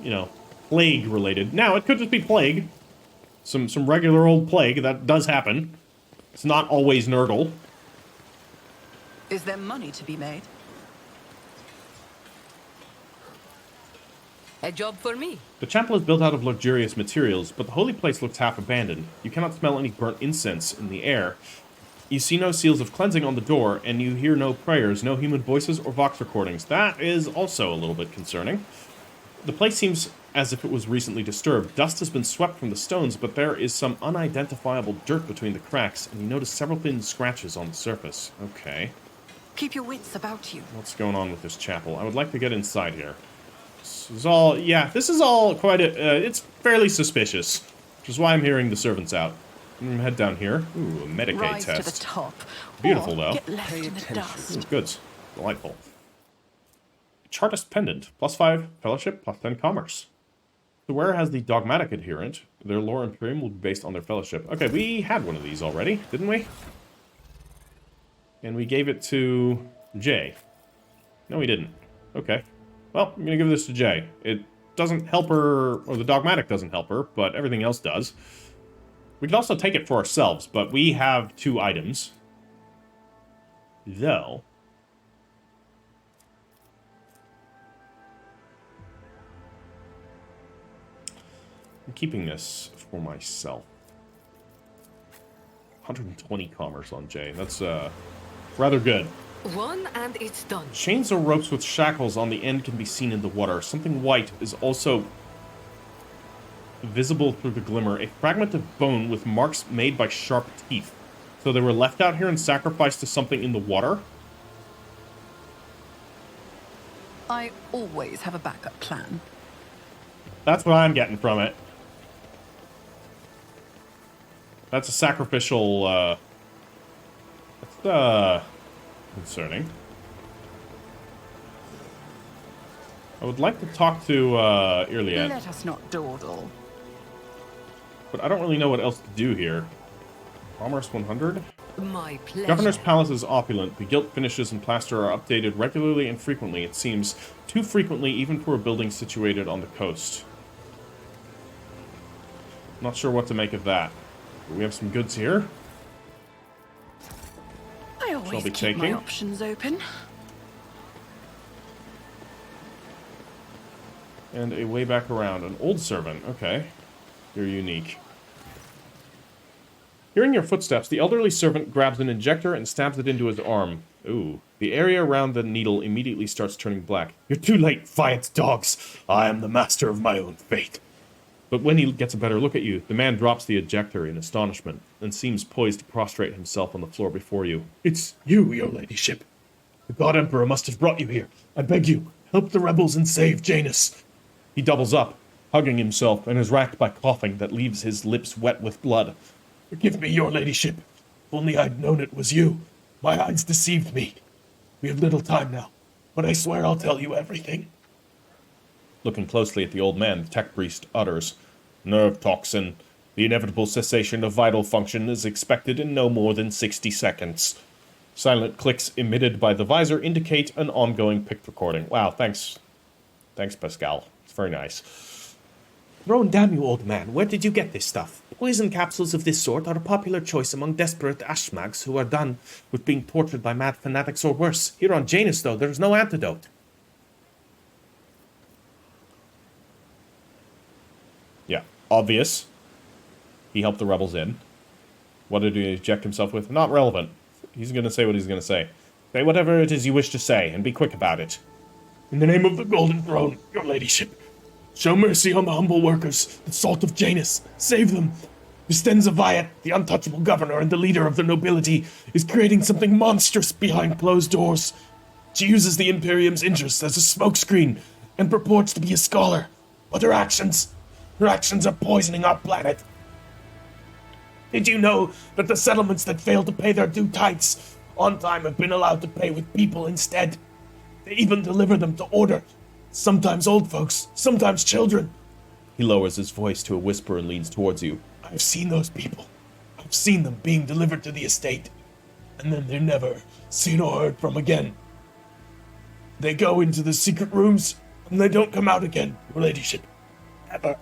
you know, plague related. Now, it could just be plague. Some regular old plague. That does happen. It's not always Nurgle. Is there money to be made? A job for me. The chapel is built out of luxurious materials, but the holy place looks half abandoned. You cannot smell any burnt incense in the air. You see no seals of cleansing on the door, and you hear no prayers, no human voices or vox recordings. That is also a little bit concerning. The place seems as if it was recently disturbed. Dust has been swept from the stones, but there is some unidentifiable dirt between the cracks, and you notice several thin scratches on the surface. Okay. Keep your wits about you. What's going on with this chapel? I would like to get inside here. This is all, yeah, this is all quite a, it's fairly suspicious, which is why I'm hearing the servants out. I'm gonna head down here. Ooh, a Medicaid Rise test. to the top. Beautiful, though. Get left in the dust. Ooh, good. Delightful. Chartist pendant. +5 fellowship, +10 commerce. So where has the dogmatic adherent? Their lore and imperium will be based on their fellowship. Okay, we had one of these already, didn't we? And we gave it to Jay. No, we didn't. Okay. Well, I'm gonna give this to Jay. It doesn't help her, or the dogmatic doesn't help her, but everything else does. We could also take it for ourselves, but we have 2 items. Though... I'm keeping this for myself. 120 commerce on Jay. That's, rather good. One and it's done. Chains or ropes with shackles on the end can be seen in the water. Something white is also visible through the glimmer. A fragment of bone with marks made by sharp teeth. So they were left out here and sacrificed to something in the water? I always have a backup plan. That's what I'm getting from it. That's a sacrificial, that's, concerning. I would like to talk to, Irliad. Let us not dawdle. But I don't really know what else to do here. Commerce 100? My pleasure. Governor's Palace is opulent. The gilt finishes and plaster are updated regularly and frequently. It seems too frequently even for a building situated on the coast. Not sure what to make of that. But we have some goods here. I always keep my options open. And a way back around. An old servant. Okay. You're unique. Hearing your footsteps, the elderly servant grabs an injector and stabs it into his arm. Ooh. The area around the needle immediately starts turning black. You're too late, Viat's dogs. I am the master of my own fate. But when he gets a better look at you, the man drops the ejector in astonishment and seems poised to prostrate himself on the floor before you. It's you, your ladyship. The God Emperor must have brought you here. I beg you, help the rebels and save Janus. He doubles up, hugging himself, and is racked by coughing that leaves his lips wet with blood. Forgive me, your ladyship. If only I'd known it was you. My eyes deceived me. We have little time now, but I swear I'll tell you everything. Looking closely at the old man, the tech priest utters, "Nerve toxin. The inevitable cessation of vital function is expected in no more than 60 seconds. Silent clicks emitted by the visor indicate an ongoing pic recording." Wow, thanks. Thanks, Pascal. It's very nice. Throne, damn you, old man. Where did you get this stuff? Poison capsules of this sort are a popular choice among desperate ashmags who are done with being tortured by mad fanatics or worse. Here on Janus, though, there's no antidote. Yeah, obvious. He helped the rebels in. What did he inject himself with? Not relevant. He's going to say what he's going to say. Say whatever it is you wish to say, and be quick about it. In the name of the Golden Throne, your ladyship, show mercy on the humble workers, the salt of Janus. Save them. Vistenza Viat, the untouchable governor and the leader of the nobility, is creating something monstrous behind closed doors. She uses the Imperium's interests as a smokescreen and purports to be a scholar. But her actions are poisoning our planet. Did you know that the settlements that fail to pay their due tithes on time have been allowed to pay with people instead? They even deliver them to order. Sometimes old folks, sometimes children. He lowers his voice to a whisper and leans towards you. I've seen those people. I've seen them being delivered to the estate. And then they're never seen or heard from again. They go into the secret rooms, and they don't come out again, your ladyship. Ever.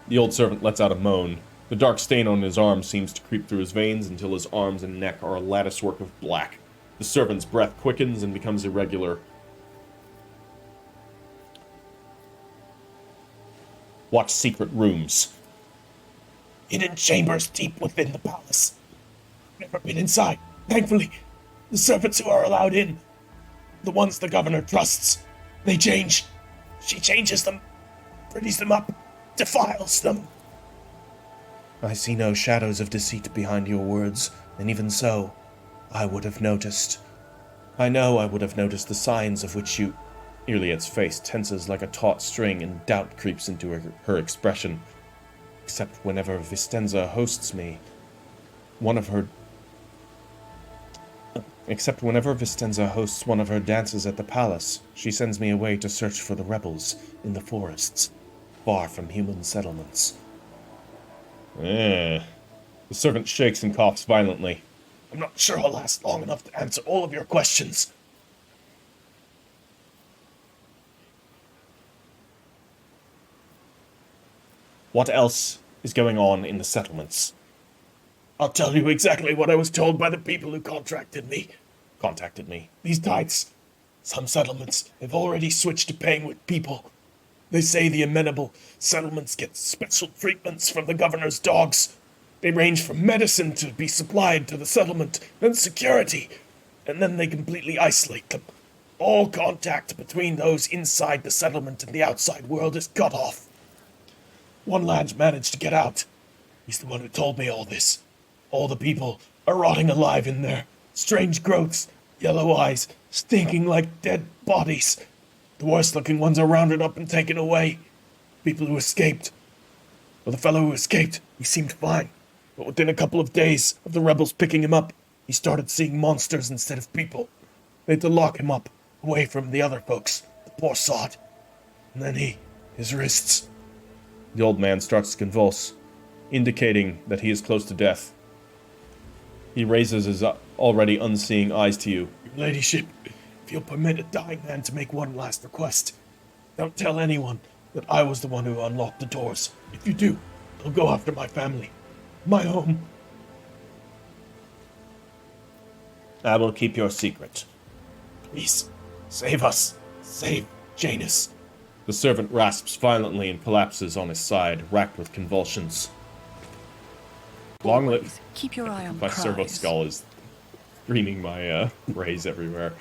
The old servant lets out a moan. The dark stain on his arm seems to creep through his veins until his arms and neck are a latticework of black. The servant's breath quickens and becomes irregular. Watch secret rooms. Hidden chambers deep within the palace. Never been inside, thankfully. The servants who are allowed in, the ones the governor trusts, they change. She changes them, pretties them up, defiles them. I see no shadows of deceit behind your words, and even so, I would have noticed. I know I would have noticed the signs of which you... Iliad's face tenses like a taut string and doubt creeps into her expression. Except whenever Vistenza hosts me, Except whenever Vistenza hosts one of her dances at the palace, she sends me away to search for the rebels in the forests, far from human settlements. The servant shakes and coughs violently. I'm not sure I'll last long enough to answer all of your questions. What else is going on in the settlements? I'll tell you exactly what I was told by the people who contacted me. These tithes. Some settlements have already switched to paying with people. They say the amenable settlements get special treatments from the governor's dogs. They range from medicine to be supplied to the settlement and security, and then they completely isolate them. All contact between those inside the settlement and the outside world is cut off. One lad's managed to get out. He's the one who told me all this. All the people are rotting alive in there. Strange growths, yellow eyes, stinking like dead bodies. The worst-looking ones are rounded up and taken away. People who escaped. Well, the fellow who escaped, he seemed fine. But within a couple of days of the rebels picking him up, he started seeing monsters instead of people. They had to lock him up, away from the other folks, the poor sod. And then his wrists. The old man starts to convulse, indicating that he is close to death. He raises his already unseeing eyes to you. Your ladyship, if you'll permit a dying man to make one last request, don't tell anyone that I was the one who unlocked the doors. If you do, they'll go after my family, my home. I will keep your secret. Please, save us. Save Janus. The servant rasps violently and collapses on his side, racked with convulsions. Long live... Keep your eye on the My prize. servo skull is screaming my rays everywhere.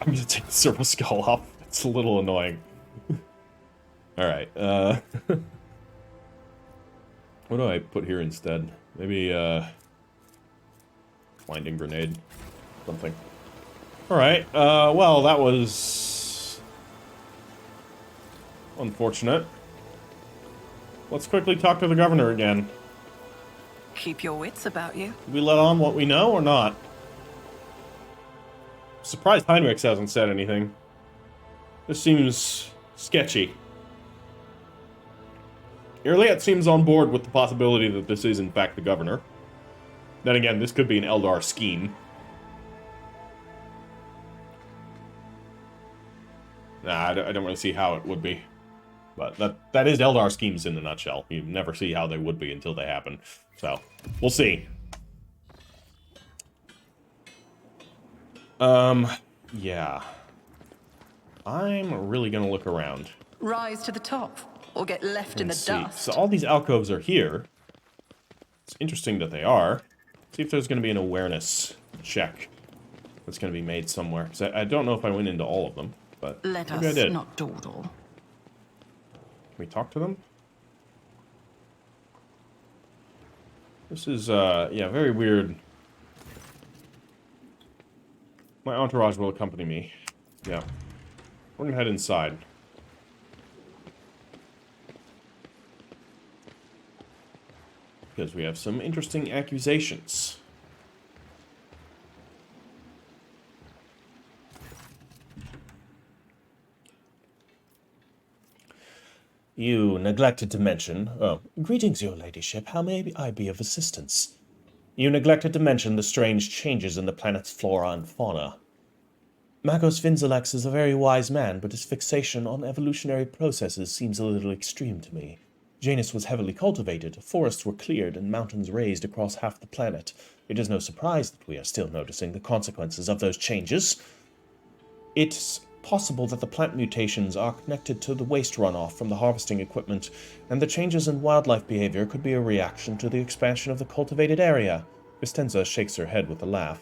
I'm gonna take the servo skull off. It's a little annoying. Alright, what do I put here instead? Maybe, blinding grenade. Something. Alright, well, that was... unfortunate. let's quickly talk to the governor again. Keep your wits about you. Do we let on what we know or not? Surprised Heinrich hasn't said anything. This seems sketchy. Irliet seems on board with the possibility that this is in fact the governor. Then again, this could be an Eldar scheme. Nah, I don't really see how it would be. But that is Eldar schemes in a nutshell. You never see how they would be until they happen. So, we'll see. Yeah. I'm really gonna look around. Rise to the top, or get left in the dust. So all these alcoves are here. It's interesting that they are. See if there's gonna be an awareness check that's gonna be made somewhere. Because I don't know if I went into all of them, but let maybe us I did. not dawdle. Can we talk to them? This is, yeah, very weird. My entourage will accompany me. Yeah. We're gonna head inside. Because we have some interesting accusations. You neglected to mention... Oh, greetings, your ladyship. How may I be of assistance? You neglected to mention the strange changes in the planet's flora and fauna. Magos Vinzelex is a very wise man, but his fixation on evolutionary processes seems a little extreme to me. Janus was heavily cultivated, forests were cleared, and mountains raised across half the planet. It is no surprise that we are still noticing the consequences of those changes. It's possible that the plant mutations are connected to the waste runoff from the harvesting equipment, and the changes in wildlife behavior could be a reaction to the expansion of the cultivated area. Vistenza shakes her head with a laugh.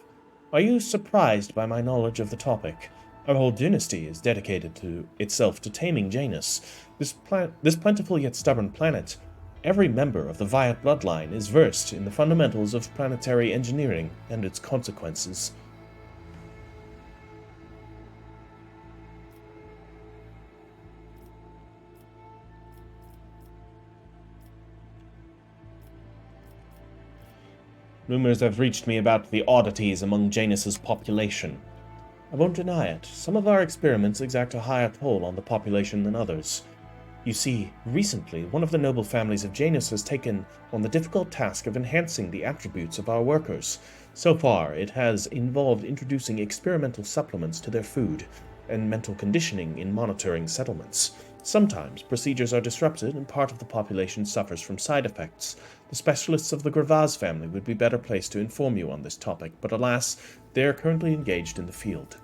Are you surprised by my knowledge of the topic? Our whole dynasty is dedicated to itself to taming Janus. This plentiful yet stubborn planet. Every member of the Viat bloodline is versed in the fundamentals of planetary engineering and its consequences. Rumors have reached me about the oddities among Janus's population. I won't deny it. Some of our experiments exact a higher toll on the population than others. You see, recently, one of the noble families of Janus has taken on the difficult task of enhancing the attributes of our workers. So far, it has involved introducing experimental supplements to their food and mental conditioning in monitoring settlements. Sometimes, procedures are disrupted and part of the population suffers from side effects. The specialists of the Gravaz family would be better placed to inform you on this topic, but alas, they are currently engaged in the field.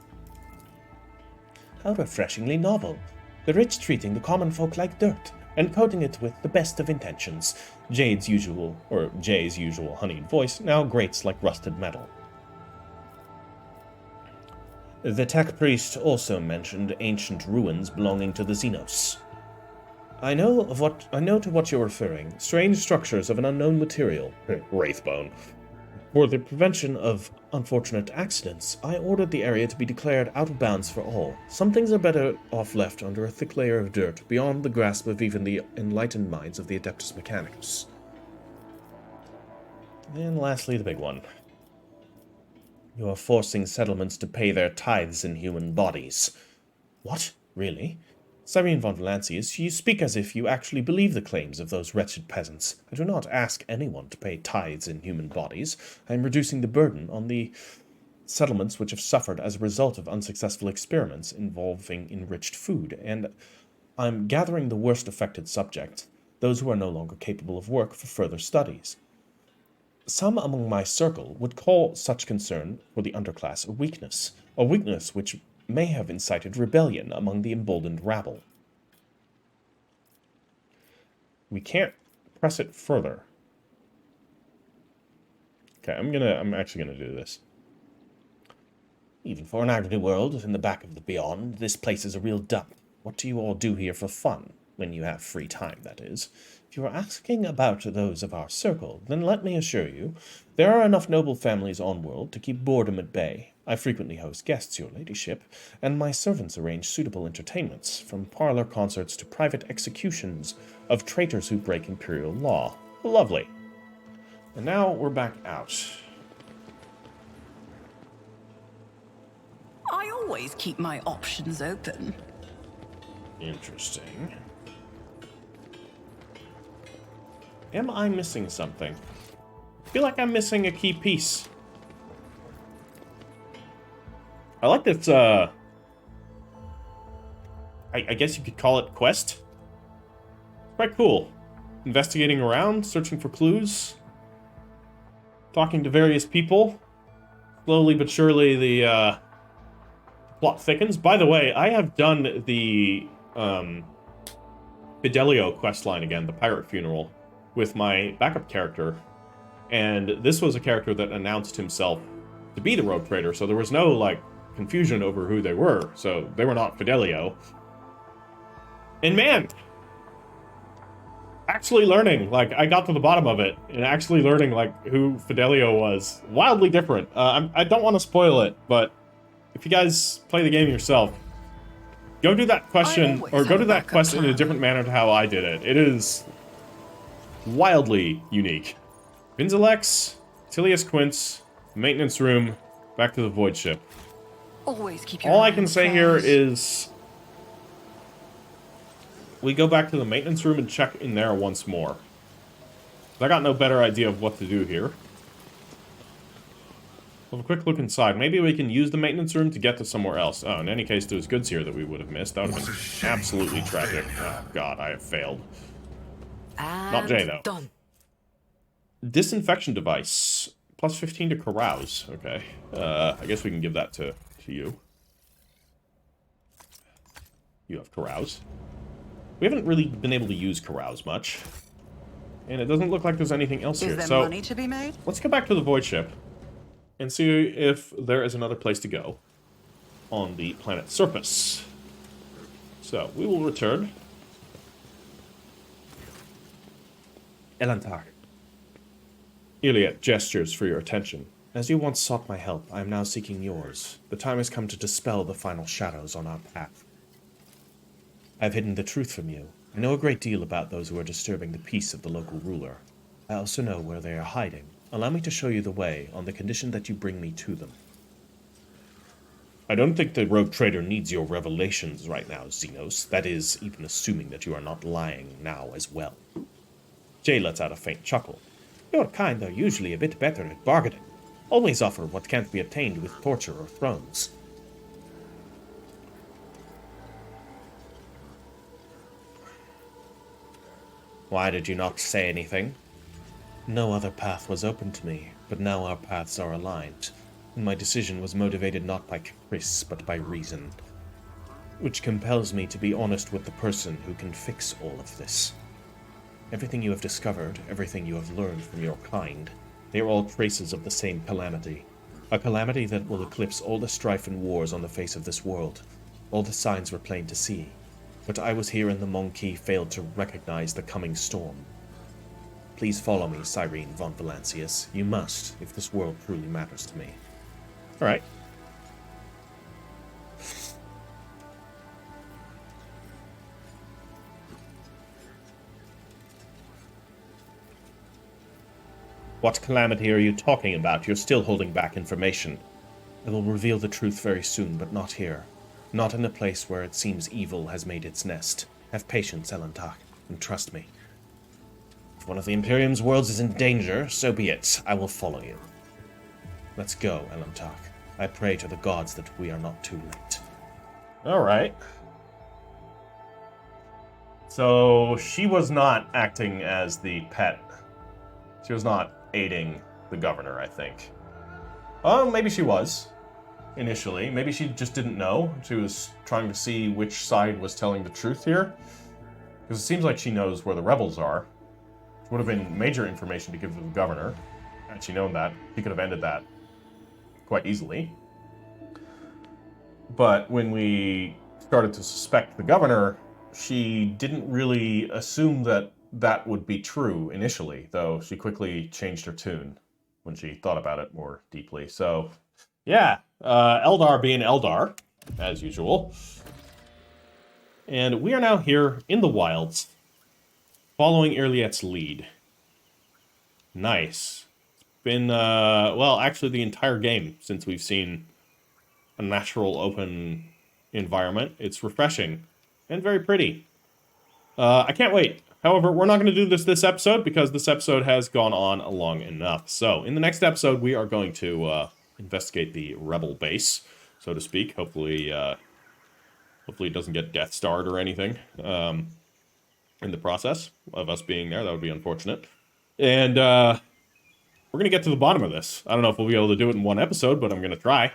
How refreshingly novel. The rich treating the common folk like dirt, and coating it with the best of intentions. Jay's usual honeyed voice now grates like rusted metal. The tech priest also mentioned ancient ruins belonging to the Xenos. I know to what you're referring. Strange structures of an unknown material. Wraithbone. For the prevention of unfortunate accidents, I ordered the area to be declared out of bounds for all. Some things are better off left under a thick layer of dirt, beyond the grasp of even the enlightened minds of the Adeptus Mechanicus. And lastly, the big one. You are forcing settlements to pay their tithes in human bodies. What? Really? Cyrene von Valancius, you speak as if you actually believe the claims of those wretched peasants. I do not ask anyone to pay tithes in human bodies. I am reducing the burden on the settlements which have suffered as a result of unsuccessful experiments involving enriched food, and I'm gathering the worst affected subjects, those who are no longer capable of work, for further studies. Some among my circle would call such concern for the underclass a weakness which may have incited rebellion among the emboldened rabble. We can't press it further. Okay, I'm actually gonna do this. Even for an agony world in the back of the beyond, this place is a real dump. What do you all do here for fun? When you have free time, that is. If you are asking about those of our circle, then let me assure you, there are enough noble families on-world to keep boredom at bay. I frequently host guests, your ladyship, and my servants arrange suitable entertainments, from parlor concerts to private executions of traitors who break imperial law. Lovely. And now we're back out. I always keep my options open. Interesting. Am I missing something? I feel like I'm missing a key piece. I like this, I guess you could call it quest. Quite cool. Investigating around, searching for clues, talking to various people. Slowly but surely the plot thickens. By the way, I have done the Fidelio questline again, the pirate funeral, with my backup character, and this was a character that announced himself to be the rogue trader, so there was no, like, confusion over who they were, so they were not Fidelio. And man, actually learning, like, I got to the bottom of it, and actually learning, like, who Fidelio was, wildly different. I don't want to spoil it, but if you guys play the game yourself, go do that question, or go do that quest in a different manner to how I did it. It is wildly unique. Vinzelex, Tilius Quince, maintenance room, back to the void ship. Always keep your All I can say here is we go back to the maintenance room and check in there once more. I got no better idea of what to do here. We'll have a quick look inside. Maybe we can use the maintenance room to get to somewhere else. Oh, in any case, there's goods here that we would have missed. That would have been absolutely tragic. Oh, God, I have failed. Not Jay, though. Done. Disinfection device. Plus 15 to carouse. Okay. I guess we can give that to you. You have carouse. We haven't really been able to use carouse much. And it doesn't look like there's anything else here. Is there money to be made? Let's go back to the void ship and see if there is another place to go on the planet Serpus. So, we will return. Elantar. Iliad gestures for your attention. As you once sought my help, I am now seeking yours. The time has come to dispel the final shadows on our path. I have hidden the truth from you. I know a great deal about those who are disturbing the peace of the local ruler. I also know where they are hiding. Allow me to show you the way, on the condition that you bring me to them. I don't think the rogue trader needs your revelations right now, Xenos. That is, even assuming that you are not lying now as well. Jay lets out a faint chuckle. Your kind are usually a bit better at bargaining. Always offer what can't be obtained with torture or thrones. Why did you not say anything? No other path was open to me, but now our paths are aligned, and my decision was motivated not by caprice, but by reason, which compels me to be honest with the person who can fix all of this. Everything you have discovered, everything you have learned from your kind, they are all traces of the same calamity. A calamity that will eclipse all the strife and wars on the face of this world. All the signs were plain to see. But I was here and the Monkey failed to recognize the coming storm. Please follow me, Cyrene von Valancius. You must, if this world truly matters to me. Alright. What calamity are you talking about? You're still holding back information. I will reveal the truth very soon, but not here. Not in a place where it seems evil has made its nest. Have patience, Elantak, and trust me. If one of the Imperium's worlds is in danger, so be it. I will follow you. Let's go, Elantak. I pray to the gods that we are not too late. Alright. So, she was not acting as the pet. She was not aiding the governor, I think. Oh, maybe she was. Initially. Maybe she just didn't know. She was trying to see which side was telling the truth here. Because it seems like she knows where the rebels are. It would have been major information to give to the governor. Had she known that, he could have ended that quite easily. But when we started to suspect the governor, she didn't really assume that that would be true initially, though she quickly changed her tune when she thought about it more deeply. So, yeah, Eldar being Eldar, as usual. And we are now here in the wilds, following Irliet's lead. Nice. It's been, well, actually the entire game since we've seen a natural open environment. It's refreshing and very pretty. I can't wait. However, we're not going to do this episode because this episode has gone on long enough. So, in the next episode, we are going to investigate the rebel base, so to speak. Hopefully, hopefully it doesn't get Death Starred or anything in the process of us being there. That would be unfortunate. And we're going to get to the bottom of this. I don't know if we'll be able to do it in one episode, but I'm going to try.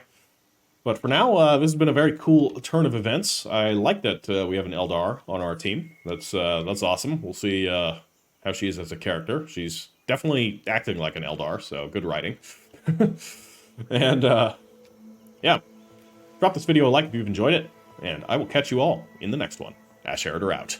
But for now, this has been a very cool turn of events. I like that we have an Eldar on our team. That's awesome. We'll see how she is as a character. She's definitely acting like an Eldar, so good writing. And, yeah. Drop this video a like if you've enjoyed it, and I will catch you all in the next one. Heritor out.